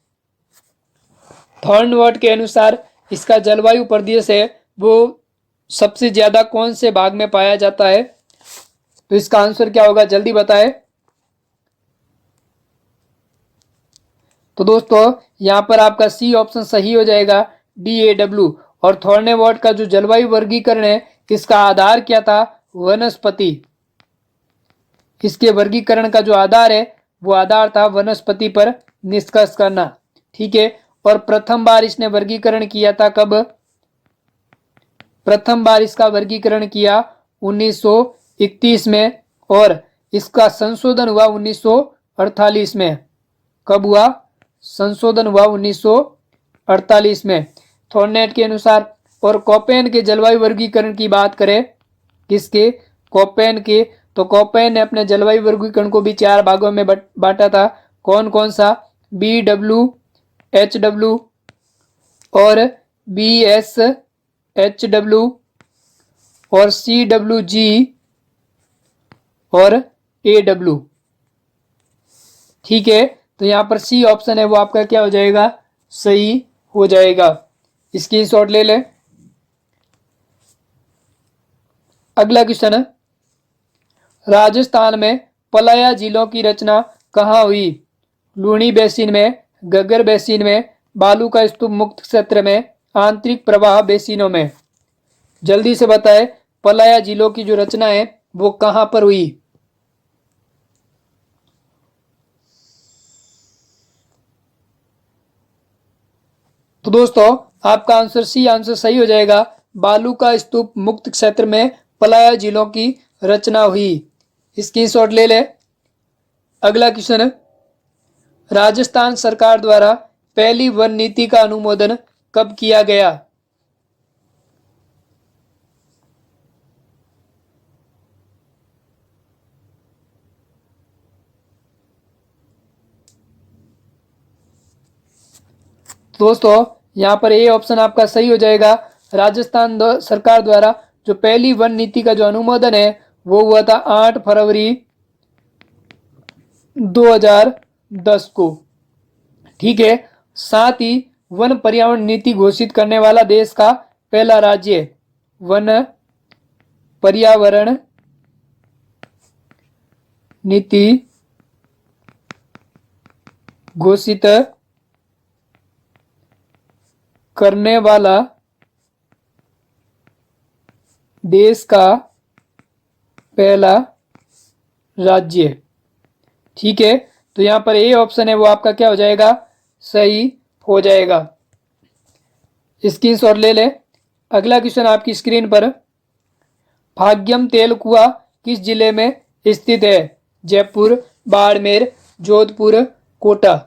थॉर्नवॉट के अनुसार इसका जलवायु प्रदेश है वो सबसे ज्यादा कौन से भाग में पाया जाता है। तो इसका आंसर क्या होगा, जल्दी बताएं। तो दोस्तों यहां पर आपका सी ऑप्शन सही हो जाएगा, DAW। और थॉर्नेवॉट का जो जलवायु वर्गीकरण है इसका आधार क्या था, वनस्पति। इसके वर्गीकरण का जो आधार है वो आधार था वनस्पति पर निष्कर्ष करना। ठीक है। और प्रथम बार इसने वर्गीकरण किया था कब, प्रथम बार इसका वर्गीकरण किया 1931 में। और इसका संशोधन हुआ 1948 में। कब हुआ, संशोधन हुआ 1948 में थॉर्नेट के अनुसार। और कोपेन के जलवायु वर्गीकरण की बात करें, किसके, कोपेन के, तो कोपेन ने अपने जलवायु वर्गीकरण को भी 4 भागों में बांटा था। कौन कौन सा, BW, HW और BSHW और CWG और AW। ठीक है। तो यहाँ पर सी ऑप्शन है वो आपका क्या हो जाएगा, सही हो जाएगा। स्क्रीनशॉट ले लें। अगला क्वेश्चन है, राजस्थान में पलाया झीलों की रचना कहाँ हुई? लूणी बेसिन में, गग्गर बेसिन में, बालू का स्तूप मुक्त क्षेत्र में, आंतरिक प्रवाह बेसिनों में। जल्दी से बताएं, पलाया झीलों की जो रचना है वो कहां पर हुई? तो दोस्तों आपका आंसर सी आंसर सही हो जाएगा। बालू का स्तूप मुक्त क्षेत्र में पलाया झीलों की रचना हुई। स्क्रीनशॉट ले ले। अगला क्वेश्चन है, राजस्थान सरकार द्वारा पहली वन नीति का अनुमोदन कब किया गया? दोस्तों यहाँ पर ए ऑप्शन आपका सही हो जाएगा। राजस्थान सरकार द्वारा जो पहली वन नीति का जो अनुमोदन है वो हुआ था 8 फरवरी 2010 को। ठीक है। साथ ही वन पर्यावरण नीति घोषित करने वाला देश का पहला राज्य वन पर्यावरण नीति घोषित करने वाला देश का पहला राज्य। ठीक है। तो यहां पर ए ऑप्शन है वो आपका क्या हो जाएगा, सही हो जाएगा। स्क्रीनशॉट ले ले। अगला क्वेश्चन आपकी स्क्रीन पर, भाग्यम तेल कुआं किस जिले में स्थित है? जयपुर, बाड़मेर, जोधपुर, कोटा।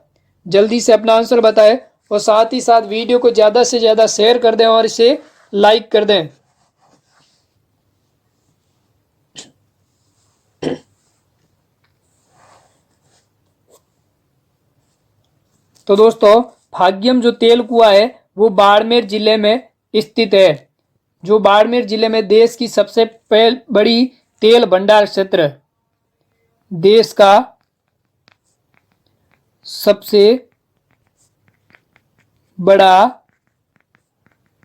जल्दी से अपना आंसर बताएं और साथ ही साथ वीडियो को ज्यादा से ज्यादा शेयर कर दें और इसे लाइक कर दें। तो दोस्तों भाग्यम जो तेल कुआं है वो बाड़मेर जिले में स्थित है, जो बाड़मेर जिले में देश की सबसे बड़ी तेल भंडार क्षेत्र, देश का सबसे बड़ा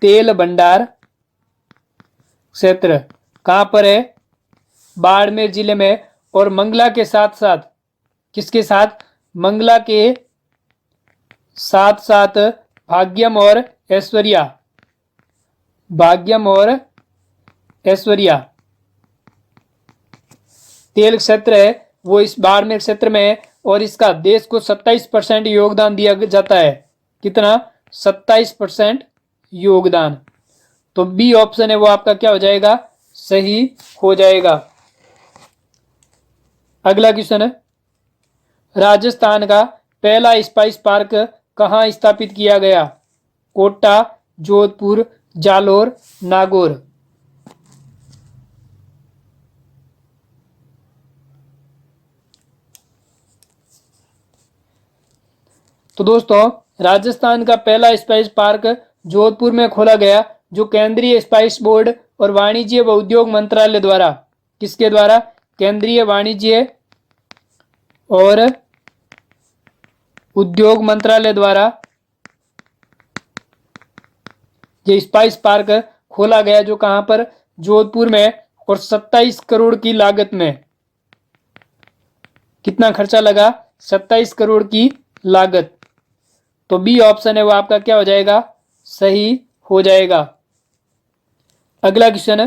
तेल भंडार क्षेत्र कहां पर है? बाड़मेर जिले में। और मंगला के साथ साथ, किसके साथ? मंगला के साथ साथ भाग्यम और ऐश्वर्या, भाग्यम और ऐश्वर्या तेल क्षेत्र है वो इस बाड़मेर क्षेत्र में है और इसका देश को 27% योगदान दिया जाता है। कितना? 27% योगदान। तो बी ऑप्शन है वो आपका क्या हो जाएगा, सही हो जाएगा। अगला क्वेश्चन है, राजस्थान का पहला स्पाइस पार्क कहां स्थापित किया गया? कोटा, जोधपुर, जालोर, नागौर। तो दोस्तों राजस्थान का पहला स्पाइस पार्क जोधपुर में खोला गया, जो केंद्रीय स्पाइस बोर्ड और वाणिज्य व उद्योग मंत्रालय द्वारा, किसके द्वारा? केंद्रीय वाणिज्य और उद्योग मंत्रालय द्वारा ये स्पाइस पार्क खोला गया, जो कहां पर? जोधपुर में। और 27 करोड़ की लागत में। कितना खर्चा लगा? 27 करोड़ की लागत। तो बी ऑप्शन है वो आपका क्या हो जाएगा, सही हो जाएगा। अगला क्वेश्चन है,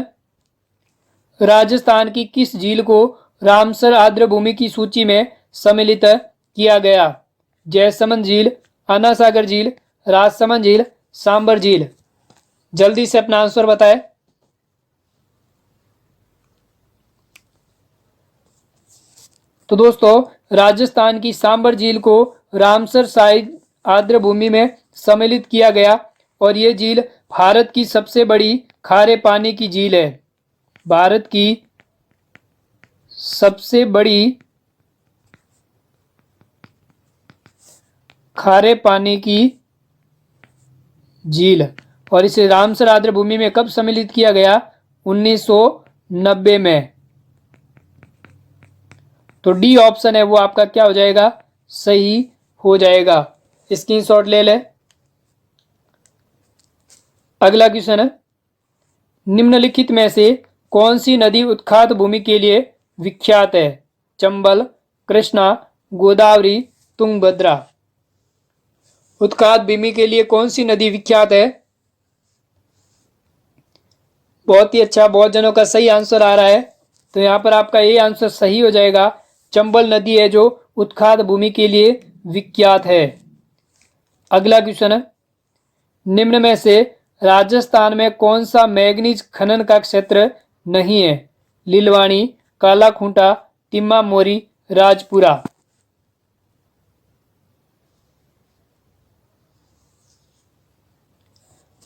राजस्थान की किस झील को रामसर आर्द्र भूमि की सूची में सम्मिलित किया गया? जयसमंद झील, आना सागर झील, राजसमंद झील, सांबर झील। जल्दी से अपना आंसर बताएं। तो दोस्तों राजस्थान की सांबर झील को रामसर साइड आर्द्र भूमि में सम्मिलित किया गया और यह झील भारत की सबसे बड़ी खारे पानी की झील है। भारत की सबसे बड़ी खारे पानी की झील। और इसे रामसर आर्द्र भूमि में कब सम्मिलित किया गया? 1990 में। तो डी ऑप्शन है वो आपका क्या हो जाएगा, सही हो जाएगा। स्क्रीनशॉट ले ले। अगला क्वेश्चन है, निम्नलिखित में से कौन सी नदी उत्खात भूमि के लिए विख्यात है? चंबल, कृष्णा, गोदावरी, तुंगभद्रा। उत्खात भूमि के लिए कौन सी नदी विख्यात है? बहुत ही अच्छा, बहुत जनों का सही आंसर आ रहा है। तो यहाँ पर आपका ये आंसर सही हो जाएगा। चंबल नदी है जो उत्खात भूमि के लिए विख्यात है। अगला क्वेश्चन है, निम्न में से राजस्थान में कौन सा मैग्नीज खनन का क्षेत्र नहीं है? लीलवाणी, कालाखूंटा, तिम्मा मोरी, राजपुरा।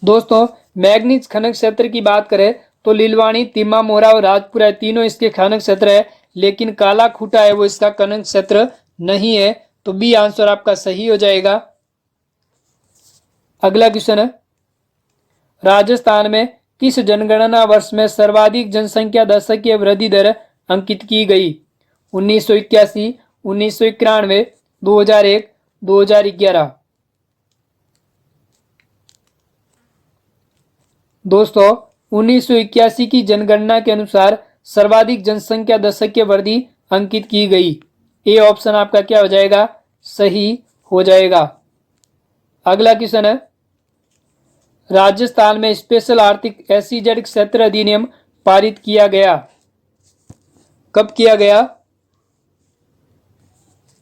दोस्तों, मैग्नीज खनन क्षेत्र की बात करें तो लीलवाणी, तिम्मा मोरा और राजपुरा तीनों इसके खनन क्षेत्र है, लेकिन कालाखूंटा है वो इसका खनन क्षेत्र नहीं है। तो बी आंसर आपका सही हो जाएगा। अगला क्वेश्चन है, राजस्थान में किस जनगणना वर्ष में सर्वाधिक जनसंख्या दशकीय वृद्धि दर अंकित की गई? 1981, 1991, 2001, 2011। दोस्तों, 1981 की जनगणना के अनुसार सर्वाधिक जनसंख्या दशकीय वृद्धि अंकित की गई। ए ऑप्शन आपका क्या हो जाएगा? सही हो जाएगा। अगला क्वेश्चन है, राजस्थान में स्पेशल आर्थिक एसईजेड क्षेत्र अधिनियम पारित किया गया। कब किया गया?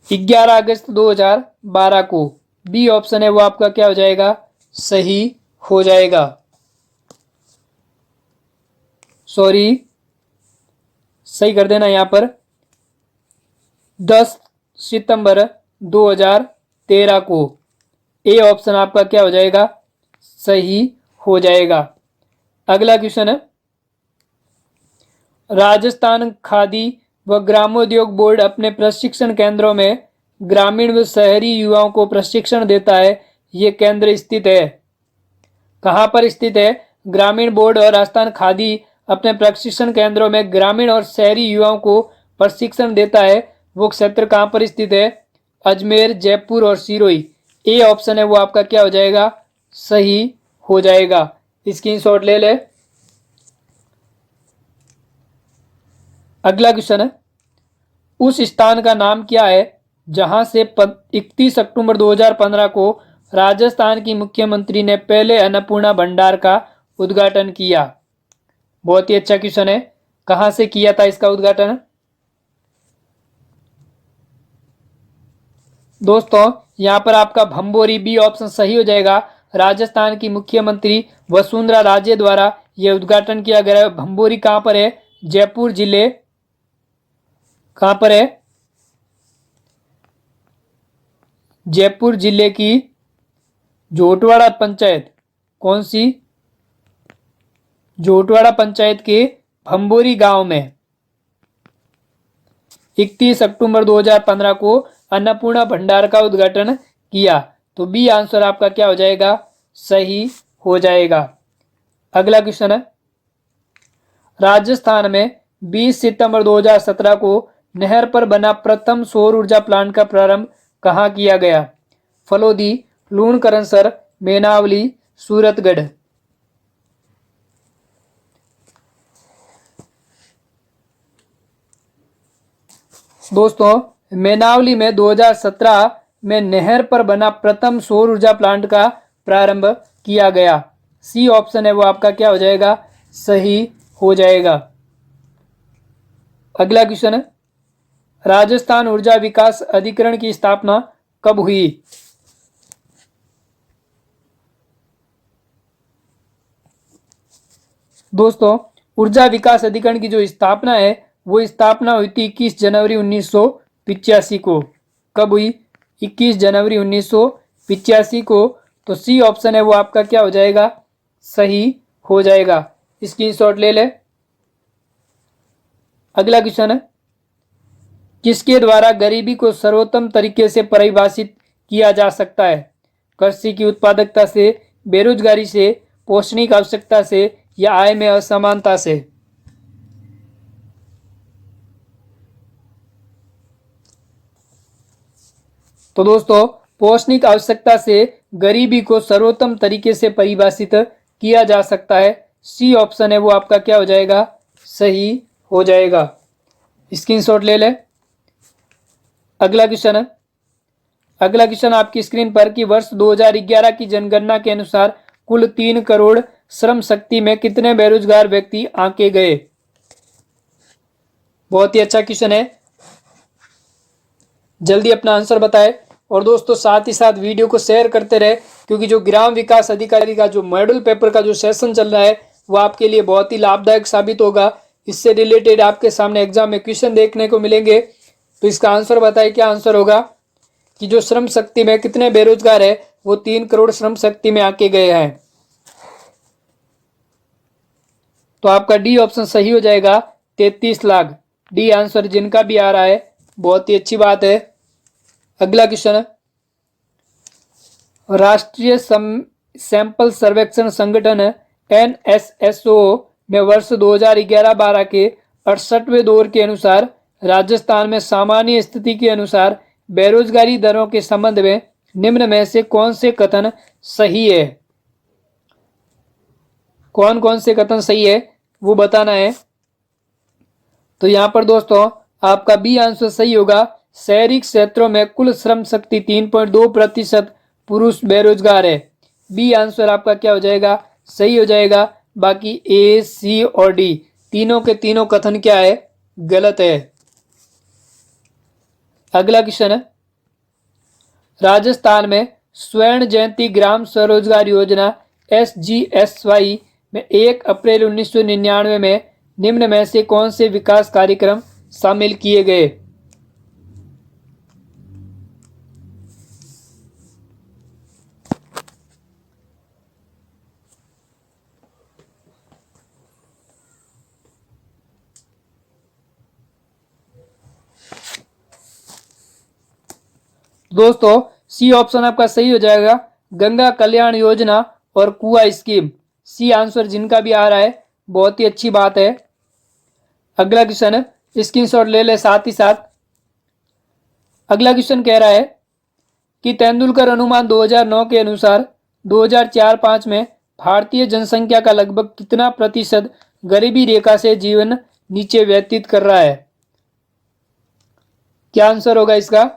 11 अगस्त 2012 को। बी ऑप्शन है वो आपका क्या हो जाएगा? सही हो जाएगा। सॉरी, सही कर देना यहां पर 10 सितंबर 2013 को। ए ऑप्शन आपका क्या हो जाएगा? सही हो जाएगा। अगला क्वेश्चन है, राजस्थान खादी व ग्रामोद्योग बोर्ड अपने प्रशिक्षण केंद्रों में ग्रामीण व शहरी युवाओं को प्रशिक्षण देता है। ये केंद्र स्थित है कहां पर स्थित है? ग्रामीण बोर्ड और राजस्थान खादी अपने प्रशिक्षण केंद्रों में ग्रामीण और शहरी युवाओं को प्रशिक्षण देता है, वो क्षेत्र कहां पर स्थित है? अजमेर, जयपुर और सिरोही। ए ऑप्शन है वो आपका क्या हो जाएगा? सही हो जाएगा। स्क्रीनशॉट ले ले। अगला क्वेश्चन है, उस स्थान का नाम क्या है जहां से 31 अक्टूबर 2015 को राजस्थान की मुख्यमंत्री ने पहले अन्नपूर्णा भंडार का उद्घाटन किया? बहुत ही अच्छा क्वेश्चन है। कहां से किया था इसका उद्घाटन? दोस्तों, यहां पर आपका भंबोरी, बी ऑप्शन सही हो जाएगा। राजस्थान की मुख्यमंत्री वसुंधरा राजे द्वारा यह उद्घाटन किया गया है। भंबोरी कहां पर है? जयपुर जिले। कहां पर है? जयपुर जिले की जोटवाड़ा पंचायत। कौन सी? जोटवाड़ा पंचायत के भंबोरी गांव में 31 अक्टूबर 2015 को अन्नपूर्णा भंडार का उद्घाटन किया। तो बी आंसर आपका क्या हो जाएगा? सही हो जाएगा। अगला क्वेश्चन है, राजस्थान में 20 सितंबर 2017 को नहर पर बना प्रथम सौर ऊर्जा प्लांट का प्रारंभ कहां किया गया? फलोदी, लूणकरणसर, मेनावली, सूरतगढ़। दोस्तों, मेनावली में 2017 में नहर पर बना प्रथम सौर ऊर्जा प्लांट का प्रारंभ किया गया। सी ऑप्शन है वो आपका क्या हो जाएगा? सही हो जाएगा। अगला क्वेश्चन है, राजस्थान ऊर्जा विकास अधिकरण की स्थापना कब हुई? दोस्तों, ऊर्जा विकास अधिकरण की जो स्थापना है वो स्थापना हुई थी 21 जनवरी 1985 को। कब हुई? 21 जनवरी 1985 को। तो सी ऑप्शन है वो आपका क्या हो जाएगा? सही हो जाएगा। स्क्रीनशॉट ले ले। अगला क्वेश्चन है, किसके द्वारा गरीबी को सर्वोत्तम तरीके से परिभाषित किया जा सकता है? कृषि की उत्पादकता से, बेरोजगारी से, पोषणिक आवश्यकता से या आय में असमानता से? तो दोस्तों, पोषणिक आवश्यकता से गरीबी को सर्वोत्तम तरीके से परिभाषित किया जा सकता है। सी ऑप्शन है वो आपका क्या हो जाएगा, सही हो जाएगा। स्क्रीनशॉट ले ले। अगला क्वेश्चन है, अगला क्वेश्चन आपकी स्क्रीन पर कि वर्ष 2011 की जनगणना के अनुसार कुल 3 करोड़ श्रम शक्ति में कितने बेरोजगार व्यक्ति आंके गए। बहुत ही अच्छा क्वेश्चन है, जल्दी अपना आंसर बताएं। और दोस्तों साथ ही साथ वीडियो को शेयर करते रहे, क्योंकि जो ग्राम विकास अधिकारी का जो मॉडल पेपर का जो सेशन चल रहा है वो आपके लिए बहुत ही लाभदायक साबित होगा। इससे रिलेटेड आपके सामने एग्जाम में क्वेश्चन देखने को मिलेंगे। तो इसका आंसर बताएं, क्या आंसर होगा कि जो श्रम शक्ति में कितने बेरोजगार है वो 3 करोड़ श्रम शक्ति में आके गए हैं। तो आपका डी ऑप्शन सही हो जाएगा, 33 लाख। डी आंसर जिनका भी आ रहा है बहुत ही अच्छी बात है। अगला क्वेश्चन है, राष्ट्रीय सैंपल सर्वेक्षण संगठन NSSO में वर्ष 2011-12 के 68वें दौर के अनुसार राजस्थान में सामान्य स्थिति के अनुसार बेरोजगारी दरों के संबंध में निम्न में से कौन से कथन सही है। कौन कौन से कथन सही है वो बताना है। तो यहां पर दोस्तों आपका बी आंसर सही होगा। शहरी क्षेत्रों में कुल श्रम शक्ति 3.2% पुरुष बेरोजगार है। बी आंसर आपका क्या हो जाएगा, सही हो जाएगा। बाकी ए, सी और डी तीनों के तीनों कथन क्या है, गलत है। अगला क्वेश्चन है, राजस्थान में स्वर्ण जयंती ग्राम स्वरोजगार योजना SGSY में 1 अप्रैल 1999 में निम्न में से कौन से विकास कार्यक्रम शामिल किए गए। दोस्तों सी ऑप्शन आपका सही हो जाएगा, गंगा कल्याण योजना और कुआं स्कीम। सी आंसर जिनका भी आ रहा है बहुत ही अच्छी बात है। अगला क्वेश्चन है, स्क्रीनशॉट ले ले साथ ही साथ। अगला क्वेश्चन कह रहा है कि तेंदुलकर अनुमान 2009 के अनुसार 2004-5 में भारतीय जनसंख्या का लगभग कितना प्रतिशत गरीबी रेखा से जीवन नीचे व्यतीत कर रहा है। क्या आंसर होगा इसका।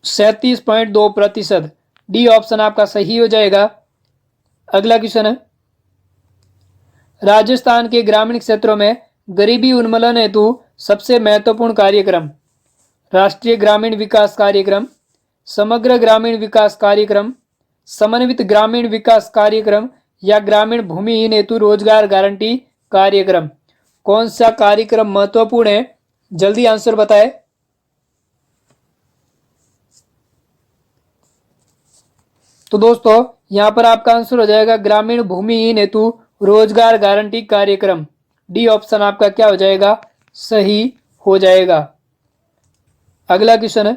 %37.2%। डी ऑप्शन आपका सही हो जाएगा। अगला क्वेश्चन है, राजस्थान के ग्रामीण क्षेत्रों में गरीबी उन्मूलन हेतु सबसे महत्वपूर्ण कार्यक्रम राष्ट्रीय ग्रामीण विकास कार्यक्रम, समग्र ग्रामीण विकास कार्यक्रम, समन्वित ग्रामीण विकास कार्यक्रम या ग्रामीण भूमिहीन हेतु रोजगार गारंटी कार्यक्रम। कौन सा कार्यक्रम महत्वपूर्ण है, जल्दी आंसर बताएं। तो दोस्तों यहां पर आपका आंसर हो जाएगा ग्रामीण भूमिहीन हेतु रोजगार गारंटी कार्यक्रम। डी ऑप्शन आपका क्या हो जाएगा, सही हो जाएगा। अगला क्वेश्चन है,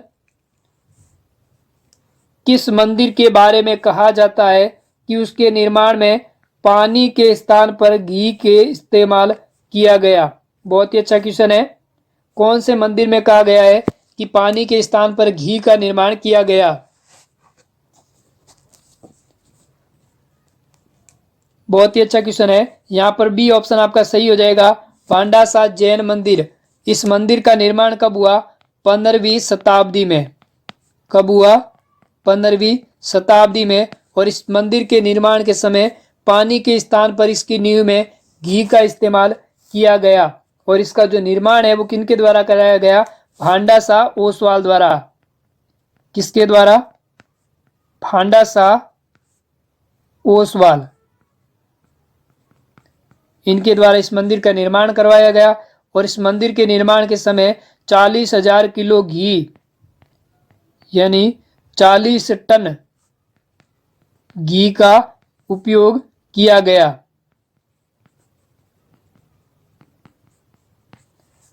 किस मंदिर के बारे में कहा जाता है कि उसके निर्माण में पानी के स्थान पर घी के इस्तेमाल किया गया। बहुत ही अच्छा क्वेश्चन है। कौन से मंदिर में कहा गया है कि पानी के स्थान पर घी का निर्माण किया गया। बहुत ही अच्छा क्वेश्चन है। यहां पर बी ऑप्शन आपका सही हो जाएगा, पांडासा जैन मंदिर। इस मंदिर का निर्माण कब हुआ, 15वीं शताब्दी में। कब हुआ, 15वीं शताब्दी में। और इस मंदिर के निर्माण के समय पानी के स्थान पर इसकी नींव में घी का इस्तेमाल किया गया। और इसका जो निर्माण है वो किनके द्वारा कराया गया, भांडासा ओसवाल द्वारा। किसके द्वारा, भांडासा ओसवाल, इनके द्वारा इस मंदिर का निर्माण करवाया गया। और इस मंदिर के निर्माण के समय 40,000 किलो घी यानी 40 टन घी का उपयोग किया गया।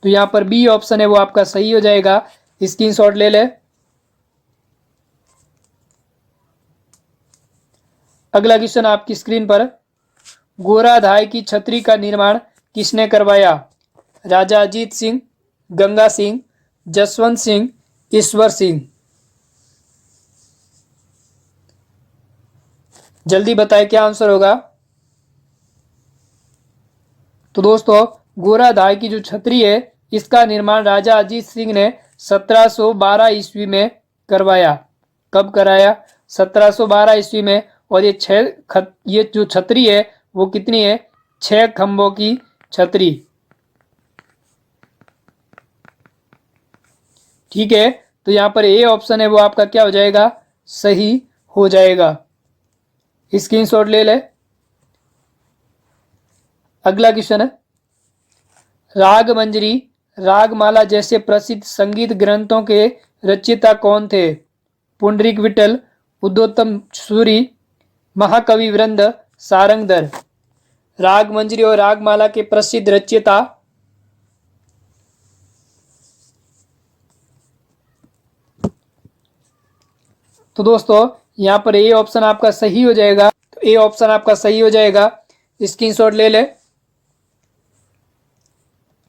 तो यहां पर बी ऑप्शन है वो आपका सही हो जाएगा। स्क्रीनशॉट ले ले। अगला क्वेश्चन आपकी स्क्रीन पर, गोरा धाय की छतरी का निर्माण किसने करवाया? राजा अजीत सिंह, गंगा सिंह, जसवंत सिंह, ईश्वर सिंह। जल्दी बताएं क्या आंसर होगा। तो दोस्तों, गोरा धाय की जो छतरी है इसका निर्माण राजा अजीत सिंह ने 1712 ईस्वी में करवाया। कब कराया? 1712 ईस्वी में। और ये जो छतरी है वो कितनी है? 6 खंभों की छतरी। ठीक है, तो यहां पर ए ऑप्शन है वो आपका क्या हो जाएगा? सही हो जाएगा। स्क्रीनशॉट ले ले। अगला क्वेश्चन है, राग मंजरी, रागमाला जैसे प्रसिद्ध संगीत ग्रंथों के रचयिता कौन थे? पुंडरीक विठल, उद्योतम सूरी, महाकवि वृंद, सारंगधर। राग मंजरी और रागमाला के प्रसिद्ध रचयिता। तो दोस्तों, यहां पर ए ऑप्शन आपका सही हो जाएगा। तो ए ऑप्शन आपका सही हो जाएगा। स्क्रीनशॉट ले ले।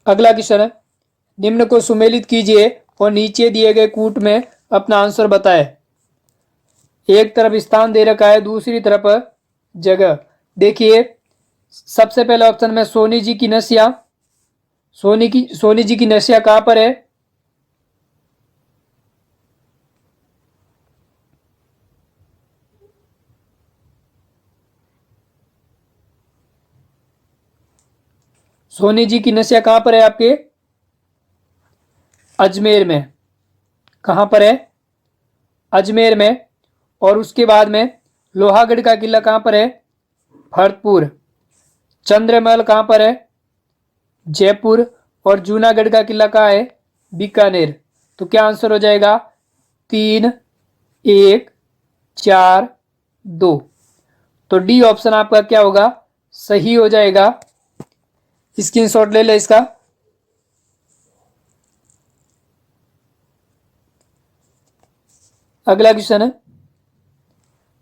अगला क्वेश्चन है, निम्न को सुमेलित कीजिए और नीचे दिए गए कूट में अपना आंसर बताएं। एक तरफ स्थान दे रखा है, दूसरी तरफ जगह। देखिए, सबसे पहले ऑप्शन में सोनी जी की नसिया। सोनी जी की नसिया कहां पर है? सोनी जी की नसिया कहां पर है आपके? अजमेर में। कहां पर है? अजमेर में। और उसके बाद में लोहागढ़ का किला कहां पर है? भरतपुर। चंद्रमहल कहां पर है? जयपुर। और जूनागढ़ का किला कहां है? बीकानेर। तो क्या आंसर हो जाएगा? 3, 1, 4, 2। तो डी ऑप्शन आपका क्या होगा? सही हो जाएगा। स्क्रीनशॉट ले ले इसका। अगला क्वेश्चन है,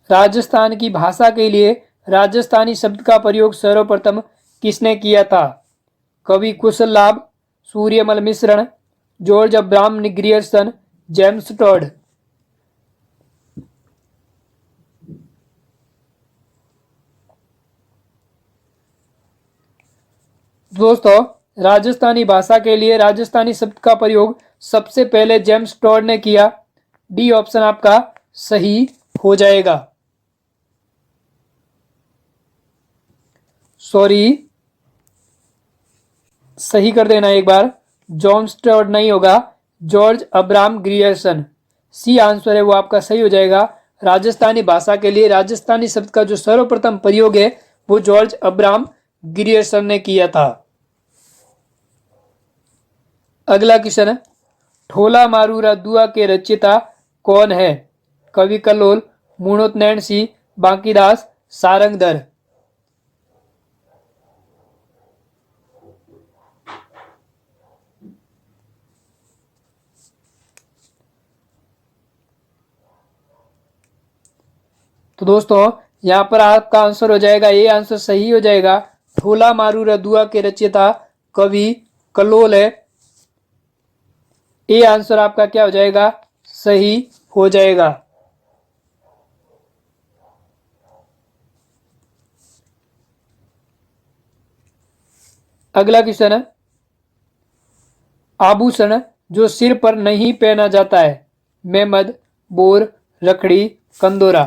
राजस्थान की भाषा के लिए राजस्थानी शब्द का प्रयोग सर्वप्रथम किसने किया था? कवि कुशल Labh, Suryamal Mishran, George Abraham Grierson, James Tod. दोस्तों, राजस्थानी भाषा के लिए राजस्थानी शब्द का प्रयोग सबसे पहले जेम्स टॉड ने किया। डी ऑप्शन आपका सही हो जाएगा। सॉरी, सही कर देना एक बार। जेम्स टॉड नहीं होगा, George Abraham Grierson. C answer है वो आपका सही हो जाएगा। राजस्थानी भाषा के लिए राजस्थानी शब्द का जो सर्वप्रथम प्रयोग है वो जॉर्ज अब्राहम ग्रियर्सन ने किया था। अगला क्वेश्चन है, ठोला मारूरा दुआ के रचयिता कौन है? कवि कल्लोल, मुणोत नैन सिंह, बांकीदास, सारंगधर। तो दोस्तों, यहां पर आपका आंसर हो जाएगा, ये आंसर सही हो जाएगा। ठोला मारूरा दुआ के रचयिता कवि कल्लोल है। ये आंसर आपका क्या हो जाएगा? सही हो जाएगा। अगला क्वेश्चन है, आभूषण जो सिर पर नहीं पहना जाता है? मेहमद, बोर, रखड़ी, कंदोरा।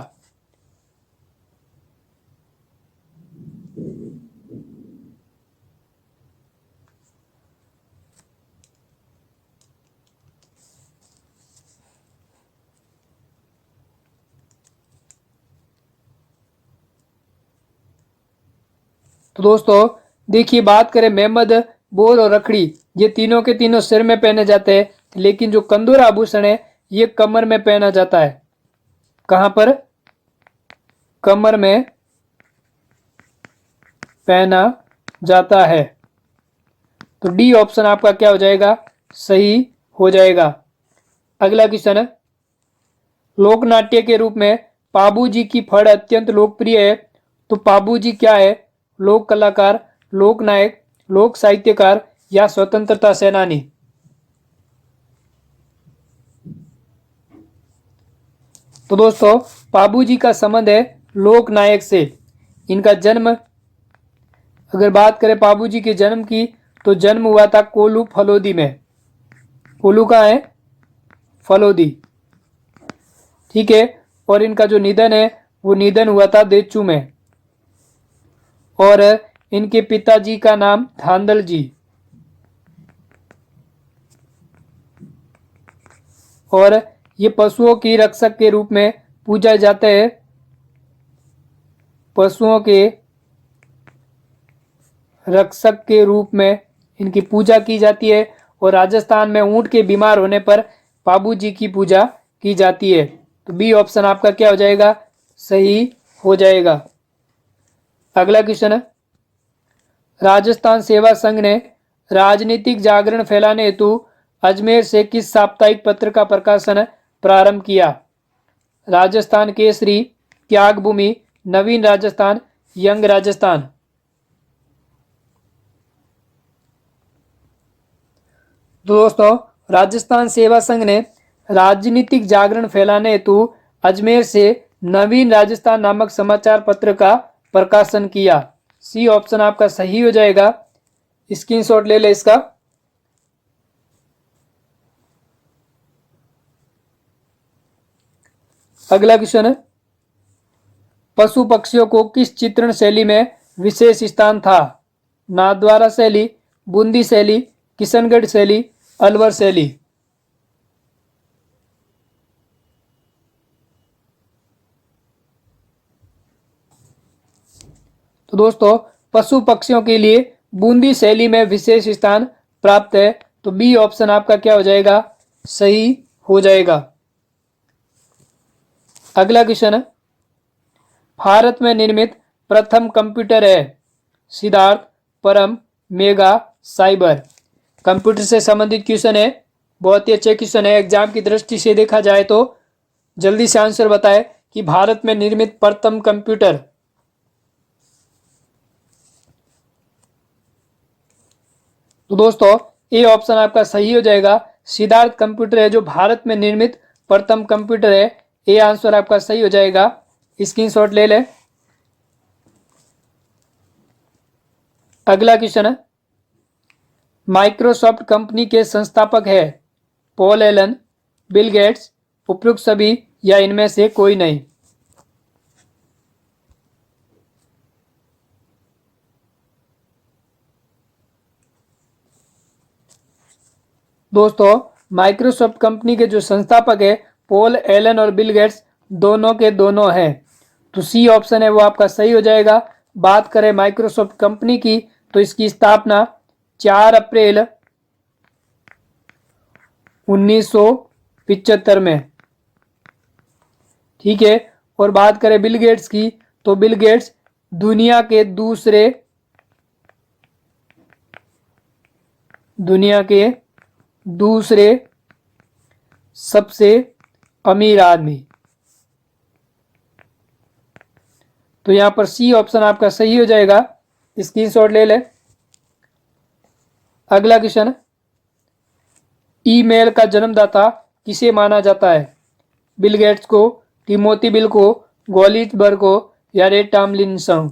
तो दोस्तों, देखिए, बात करें मेहमद, बोर और रखड़ी, ये तीनों के तीनों सिर में पहने जाते हैं, लेकिन जो कंदूरा आभूषण है ये कमर में पहना जाता है। कहां पर? कमर में पहना जाता है। तो डी ऑप्शन आपका क्या हो जाएगा? सही हो जाएगा। अगला क्वेश्चन है, लोकनाट्य के रूप में पाबू जी की फड़ अत्यंत लोकप्रिय है, तो पाबू जी क्या है? लोक कलाकार, लोक नायक, लोक साहित्यकार या स्वतंत्रता सेनानी? तो दोस्तों पाबू जी का संबंध है लोक नायक से। इनका जन्म, अगर बात करें पाबू जी के जन्म की, तो जन्म हुआ था कोल्लू फलोदी में। कोल्लू कहाँ है? फलोदी। ठीक है। और इनका जो निधन है वो निधन हुआ था देचू में। और इनके पिताजी का नाम धांधल जी। और ये पशुओं की रक्षक के रूप में पूजा जाते हैं। पशुओं के रक्षक के रूप में इनकी पूजा की जाती है। और राजस्थान में ऊंट के बीमार होने पर पाबू जी की पूजा की जाती है। तो बी ऑप्शन आपका क्या हो जाएगा? सही हो जाएगा। अगला क्वेश्चन है, राजस्थान सेवा संघ ने राजनीतिक जागरण फैलाने हेतु अजमेर से किस साप्ताहिक पत्र का प्रकाशन प्रारंभ किया? राजस्थान केसरी, त्याग भूमि, नवीन राजस्थान, यंग राजस्थान? दोस्तों राजस्थान सेवा संघ ने राजनीतिक जागरण फैलाने हेतु अजमेर से नवीन राजस्थान नामक समाचार पत्र का प्रकाशन किया। सी ऑप्शन आपका सही हो जाएगा। स्क्रीनशॉट ले ले इसका। अगला क्वेश्चन है, पशु पक्षियों को किस चित्रण शैली में विशेष स्थान था? नाथद्वारा शैली, बूंदी शैली, किशनगढ़ शैली, अलवर शैली? तो दोस्तों पशु पक्षियों के लिए बूंदी शैली में विशेष स्थान प्राप्त है। तो बी ऑप्शन आपका क्या हो जाएगा? सही हो जाएगा। अगला क्वेश्चन है, भारत में निर्मित प्रथम कंप्यूटर है? सिद्धार्थ, परम, मेगा, साइबर? कंप्यूटर से संबंधित क्वेश्चन है, बहुत ही अच्छे क्वेश्चन है। एग्जाम की दृष्टि से देखा जाए तो जल्दी से आंसर बताएं कि भारत में निर्मित प्रथम कंप्यूटर। तो दोस्तों ए ऑप्शन आपका सही हो जाएगा। सिद्धार्थ कंप्यूटर है जो भारत में निर्मित प्रथम कंप्यूटर है। ए आंसर आपका सही हो जाएगा। स्क्रीनशॉट ले ले। अगला क्वेश्चन है, माइक्रोसॉफ्ट कंपनी के संस्थापक है? पॉल एलन, बिल गेट्स, उपयुक्त सभी या इनमें से कोई नहीं? दोस्तों माइक्रोसॉफ्ट कंपनी के जो संस्थापक है पॉल एलन और बिल गेट्स दोनों के दोनों हैं। तो सी ऑप्शन है वो आपका सही हो जाएगा। बात करें माइक्रोसॉफ्ट कंपनी की तो इसकी स्थापना 4 अप्रैल 1975 में। ठीक है। और बात करें बिल गेट्स की तो बिल गेट्स दुनिया के दूसरे सबसे अमीर आदमी। तो यहां पर सी ऑप्शन आपका सही हो जाएगा। स्क्रीनशॉट ले ले। अगला क्वेश्चन, ईमेल का जन्मदाता किसे माना जाता है? बिल गेट्स को, टिमोथी बिल को, गोलिसबर्ग को या रे टॉमलिंसन?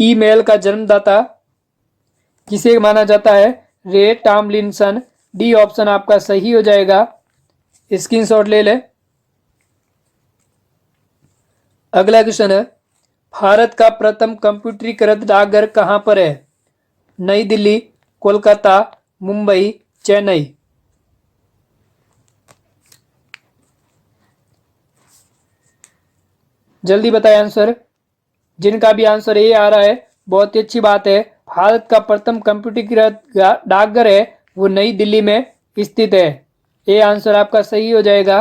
ईमेल का जन्मदाता किसे माना जाता है? रे टॉमलिंसन। डी ऑप्शन आपका सही हो जाएगा। स्क्रीनशॉट ले ले। अगला क्वेश्चन है, भारत का प्रथम कंप्यूटरीकृत डाकघर कहां पर है? नई दिल्ली, कोलकाता, मुंबई, चेन्नई? जल्दी बताएं आंसर। जिनका भी आंसर ए आ रहा है बहुत ही अच्छी बात है। भारत का प्रथम कंप्यूटरीकृत डाकघर है वो नई दिल्ली में स्थित है। ए आंसर आपका सही हो जाएगा।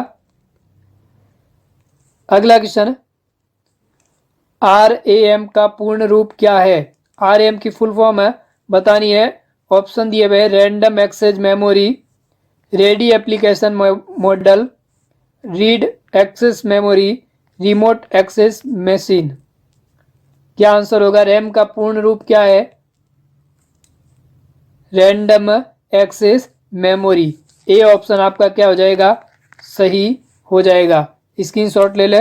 अगला क्वेश्चन, RAM का पूर्ण रूप क्या है? RAM की फुल फॉर्म है बतानी है। ऑप्शन दिए हुए random access memory, ready application model, read access memory, remote access machine. क्या आंसर होगा? रैम का पूर्ण रूप क्या है? Random access memory. A option आपका क्या हो जाएगा? सही हो जाएगा। स्क्रीनशॉट ले ले।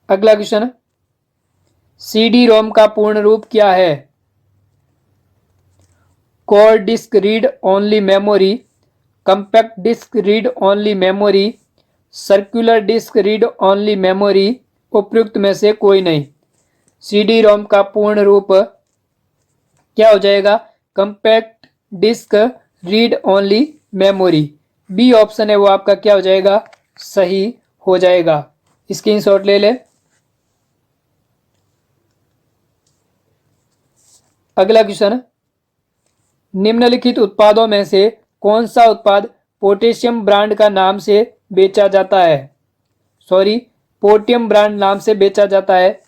अगला क्वेश्चन, सीडी रोम का पूर्ण रूप क्या है? Core disk read only memory, compact disk read only memory, circular disk read only memory, उपयुक्त में से कोई नहीं। सीडी रोम का पूर्ण रूप क्या हो जाएगा? Compact disk read only memory. B option है वो आपका क्या हो जाएगा? सही हो जाएगा। स्क्रीनशॉट ले ले। अगला क्वेश्चन, निम्नलिखित उत्पादों में से कौन सा उत्पाद पोटेशियम ब्रांड का नाम से बेचा जाता है? पोटियम ब्रांड नाम से बेचा जाता है।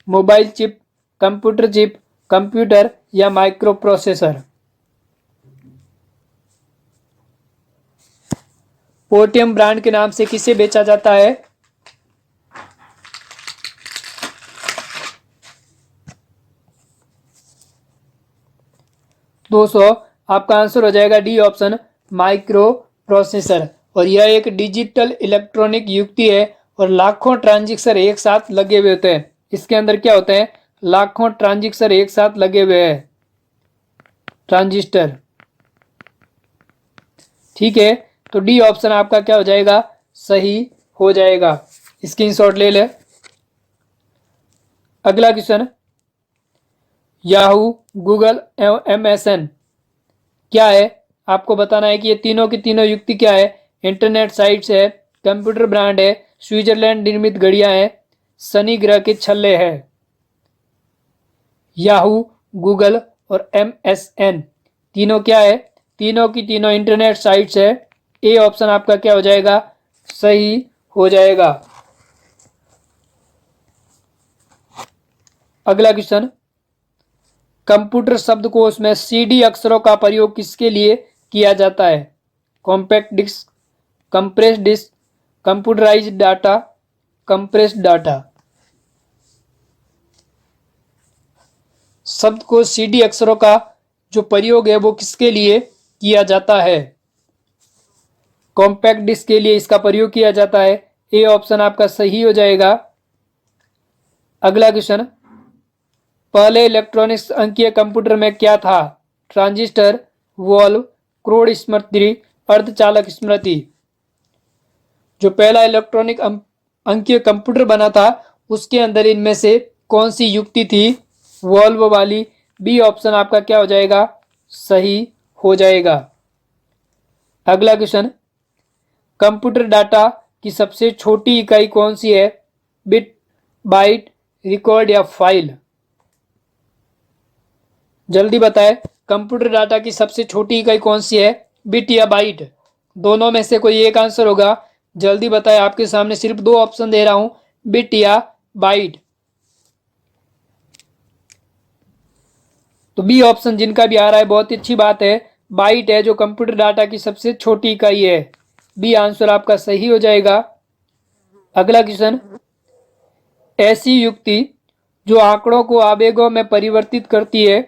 Mobile chip, computer chip, computer या माइक्रो प्रोसेसर। पोटियम ब्रांड के नाम से किसे बेचा जाता है? दोस्तों आपका आंसर हो जाएगा डी ऑप्शन, माइक्रो प्रोसेसर। और यह एक डिजिटल इलेक्ट्रॉनिक युक्ति है और लाखों ट्रांजिस्टर एक साथ लगे हुए होते हैं। इसके अंदर क्या होते हैं? लाखों ट्रांजिस्टर एक साथ लगे हुए हैं, ट्रांजिस्टर। ठीक है, तो डी ऑप्शन आपका क्या हो जाएगा? सही हो जाएगा। स्क्रीनशॉट ले ले। अगला क्वेश्चन, याहू, गूगल एवं MSN क्या है? आपको बताना है कि ये तीनों की तीनों युक्ति क्या है। इंटरनेट साइट्स है, कंप्यूटर ब्रांड है, स्विट्जरलैंड निर्मित घड़ियां हैं, शनि ग्रह के छल्ले हैं। याहू, गूगल और MSN तीनों क्या है? तीनों की तीनों इंटरनेट साइट्स है। ए ऑप्शन आपका क्या हो जाएगा? सही हो जाएगा। अगला क्वेश्चन, कंप्यूटर शब्दकोश में सीडी अक्षरों का प्रयोग किसके लिए किया जाता है? Compact disc, compressed disc, computerised data, compressed data. शब्दकोश सीडी अक्षरों का जो प्रयोग है वो किसके लिए किया जाता है? कॉम्पैक्ट डिस्क के लिए इसका प्रयोग किया जाता है। ए ऑप्शन आपका सही हो जाएगा। अगला क्वेश्चन, पहले इलेक्ट्रॉनिक्स अंकीय कंप्यूटर में क्या था? ट्रांजिस्टर, वॉल्व, क्रोड स्मृति, अर्धचालक स्मृति। जो पहला इलेक्ट्रॉनिक अंकीय कंप्यूटर बना था उसके अंदर इनमें से कौन सी युक्ति थी? वॉल्व वाली। बी ऑप्शन आपका क्या हो जाएगा? सही हो जाएगा। अगला क्वेश्चन, कंप्यूटर डाटा की सबसे छोटी इकाई कौन सी है? बिट, बाइट, रिकॉर्ड या फाइल। जल्दी बताएं, कंप्यूटर डाटा की सबसे छोटी इकाई कौन सी है? बिट या बाइट। दोनों में से कोई एक आंसर होगा। जल्दी बताएं, आपके सामने सिर्फ दो ऑप्शन दे रहा हूं, बिट या बाइट। तो बी ऑप्शन जिनका भी आ रहा है बहुत ही अच्छी बात है, बाइट है जो कंप्यूटर डाटा की सबसे छोटी इकाई है। बी आंसर आपका सही हो जाएगा। अगला क्वेश्चन, ऐसी युक्ति जो आंकड़ों को आवेगों में परिवर्तित करती है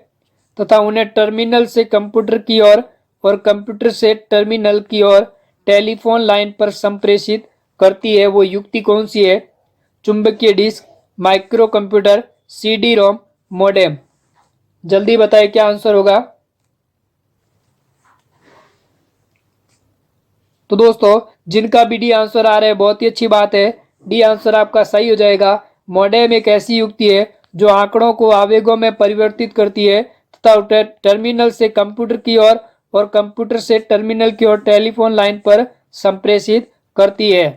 तथा उन्हें टर्मिनल से कंप्यूटर की ओर और कंप्यूटर से टर्मिनल की ओर टेलीफोन लाइन पर संप्रेषित करती है, वो युक्ति कौन सी है? चुंबकीय disk, micro computer, CD ROM, modem. जल्दी बताएं क्या आंसर होगा। तो दोस्तों जिनका भी डी आंसर आ रहा है बहुत ही अच्छी बात है। डी आंसर आपका सही हो जाएगा। मोडेम एक ऐसी युक्ति है जो आंकड़ों को आवेगों में परिवर्तित करती है तथा टर्मिनल से कंप्यूटर की ओर और कंप्यूटर से टर्मिनल की ओर टेलीफोन लाइन पर संप्रेषित करती है।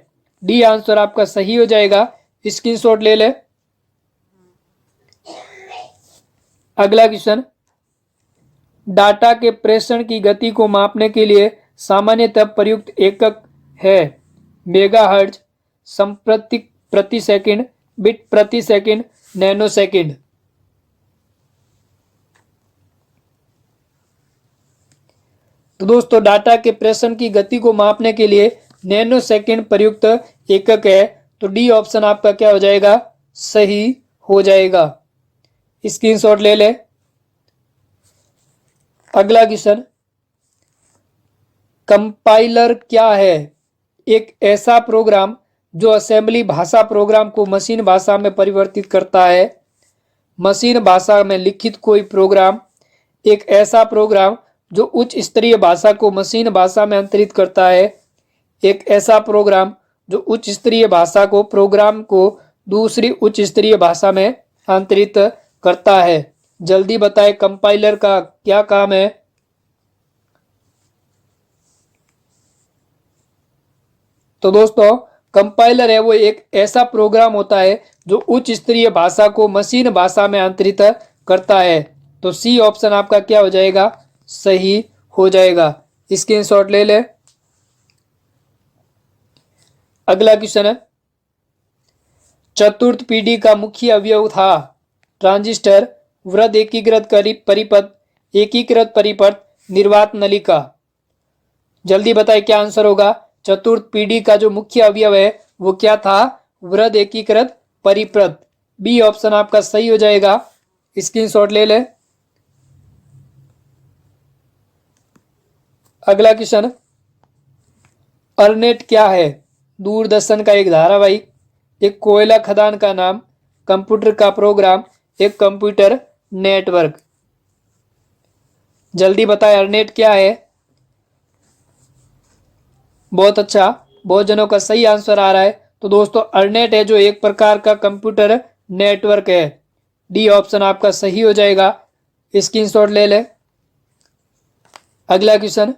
डी आंसर आपका सही हो जाएगा। स्क्रीनशॉट ले ले। अगला क्वेश्चन, डाटा के प्रेषण की गति को मापने के लिए सामान्यतः प्रयुक्त एकक है मेगाहर्ट्ज, संप्रतिक प्रति सेकंड, बिट प्रति सेकंड, नैनो सेकंड। तो दोस्तों डाटा के प्रेषण की गति को मापने के लिए नैनो सेकंड प्रयुक्त एकक है। तो डी ऑप्शन आपका क्या हो जाएगा, सही हो जाएगा। स्क्रीनशॉट ले ले। अगला क्वेश्चन, कंपाइलर क्या है? एक ऐसा प्रोग्राम जो असेंबली भाषा प्रोग्राम को मशीन भाषा में परिवर्तित करता है। मशीन भाषा में लिखित कोई प्रोग्राम एक ऐसा प्रोग्राम जो उच्च स्तरीय भाषा को मशीन भाषा में अंतरित करता है। एक ऐसा प्रोग्राम जो उच्च स्तरीय भाषा को प्रोग्राम को दूसरी उच्च स्तरीय भाषा में अंतरित करता है। जल्दी बताएं कंपाइलर का क्या काम है? तो दोस्तों कंपाइलर है वो एक ऐसा प्रोग्राम होता है जो उच्च स्तरीय भाषा को मशीन भाषा में अंतरित करता है। तो सी ऑप्शन आपका क्या हो जाएगा, सही हो जाएगा। स्क्रीनशॉट ले ले। अगला क्वेश्चन है, चतुर्थ पीढ़ी का मुख्य अवयव था ट्रांजिस्टर, वृहद एकीकृत परिपथ, एकीकृत परिपथ, निर्वात नलिका। जल्दी बताएं क्या आंसर होगा। चतुर्थ पीढ़ी का जो मुख्य अवयव है वो क्या था, वृहद एकीकृत परिपथ। बी ऑप्शन आपका सही हो जाएगा। स्क्रीनशॉट ले ले। अगला क्वेश्चन, अर्नेट क्या है? दूरदर्शन का एक धारावाहिक, एक कोयला खदान का नाम, कंप्यूटर का प्रोग्राम, एक कंप्यूटर नेटवर्क। जल्दी बताएं अर्नेट क्या है। बहुत अच्छा, बहुत जनों का सही आंसर आ रहा है। तो दोस्तों अर्नेट है जो एक प्रकार का कंप्यूटर नेटवर्क है। डी ऑप्शन आपका सही हो जाएगा। स्क्रीनशॉट ले ले। अगला क्वेश्चन,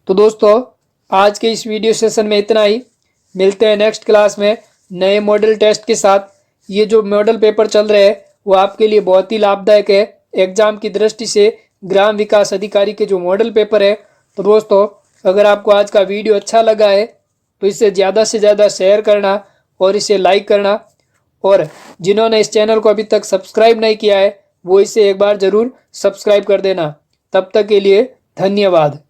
तो दोस्तों आज के इस वीडियो सेशन में इतना ही। मिलते हैं नेक्स्ट क्लास में नए मॉडल टेस्ट के साथ। ये जो मॉडल पेपर चल रहे हैं वो आपके लिए बहुत ही लाभदायक है एग्जाम की दृष्टि से। ग्राम विकास अधिकारी के जो मॉडल पेपर है, तो दोस्तों अगर आपको आज का वीडियो अच्छा लगा है तो इसे ज़्यादा से ज़्यादा शेयर करना और इसे लाइक करना, और जिन्होंने इस चैनल को अभी तक सब्सक्राइब नहीं किया है वो इसे एक बार ज़रूर सब्सक्राइब कर देना। तब तक के लिए धन्यवाद।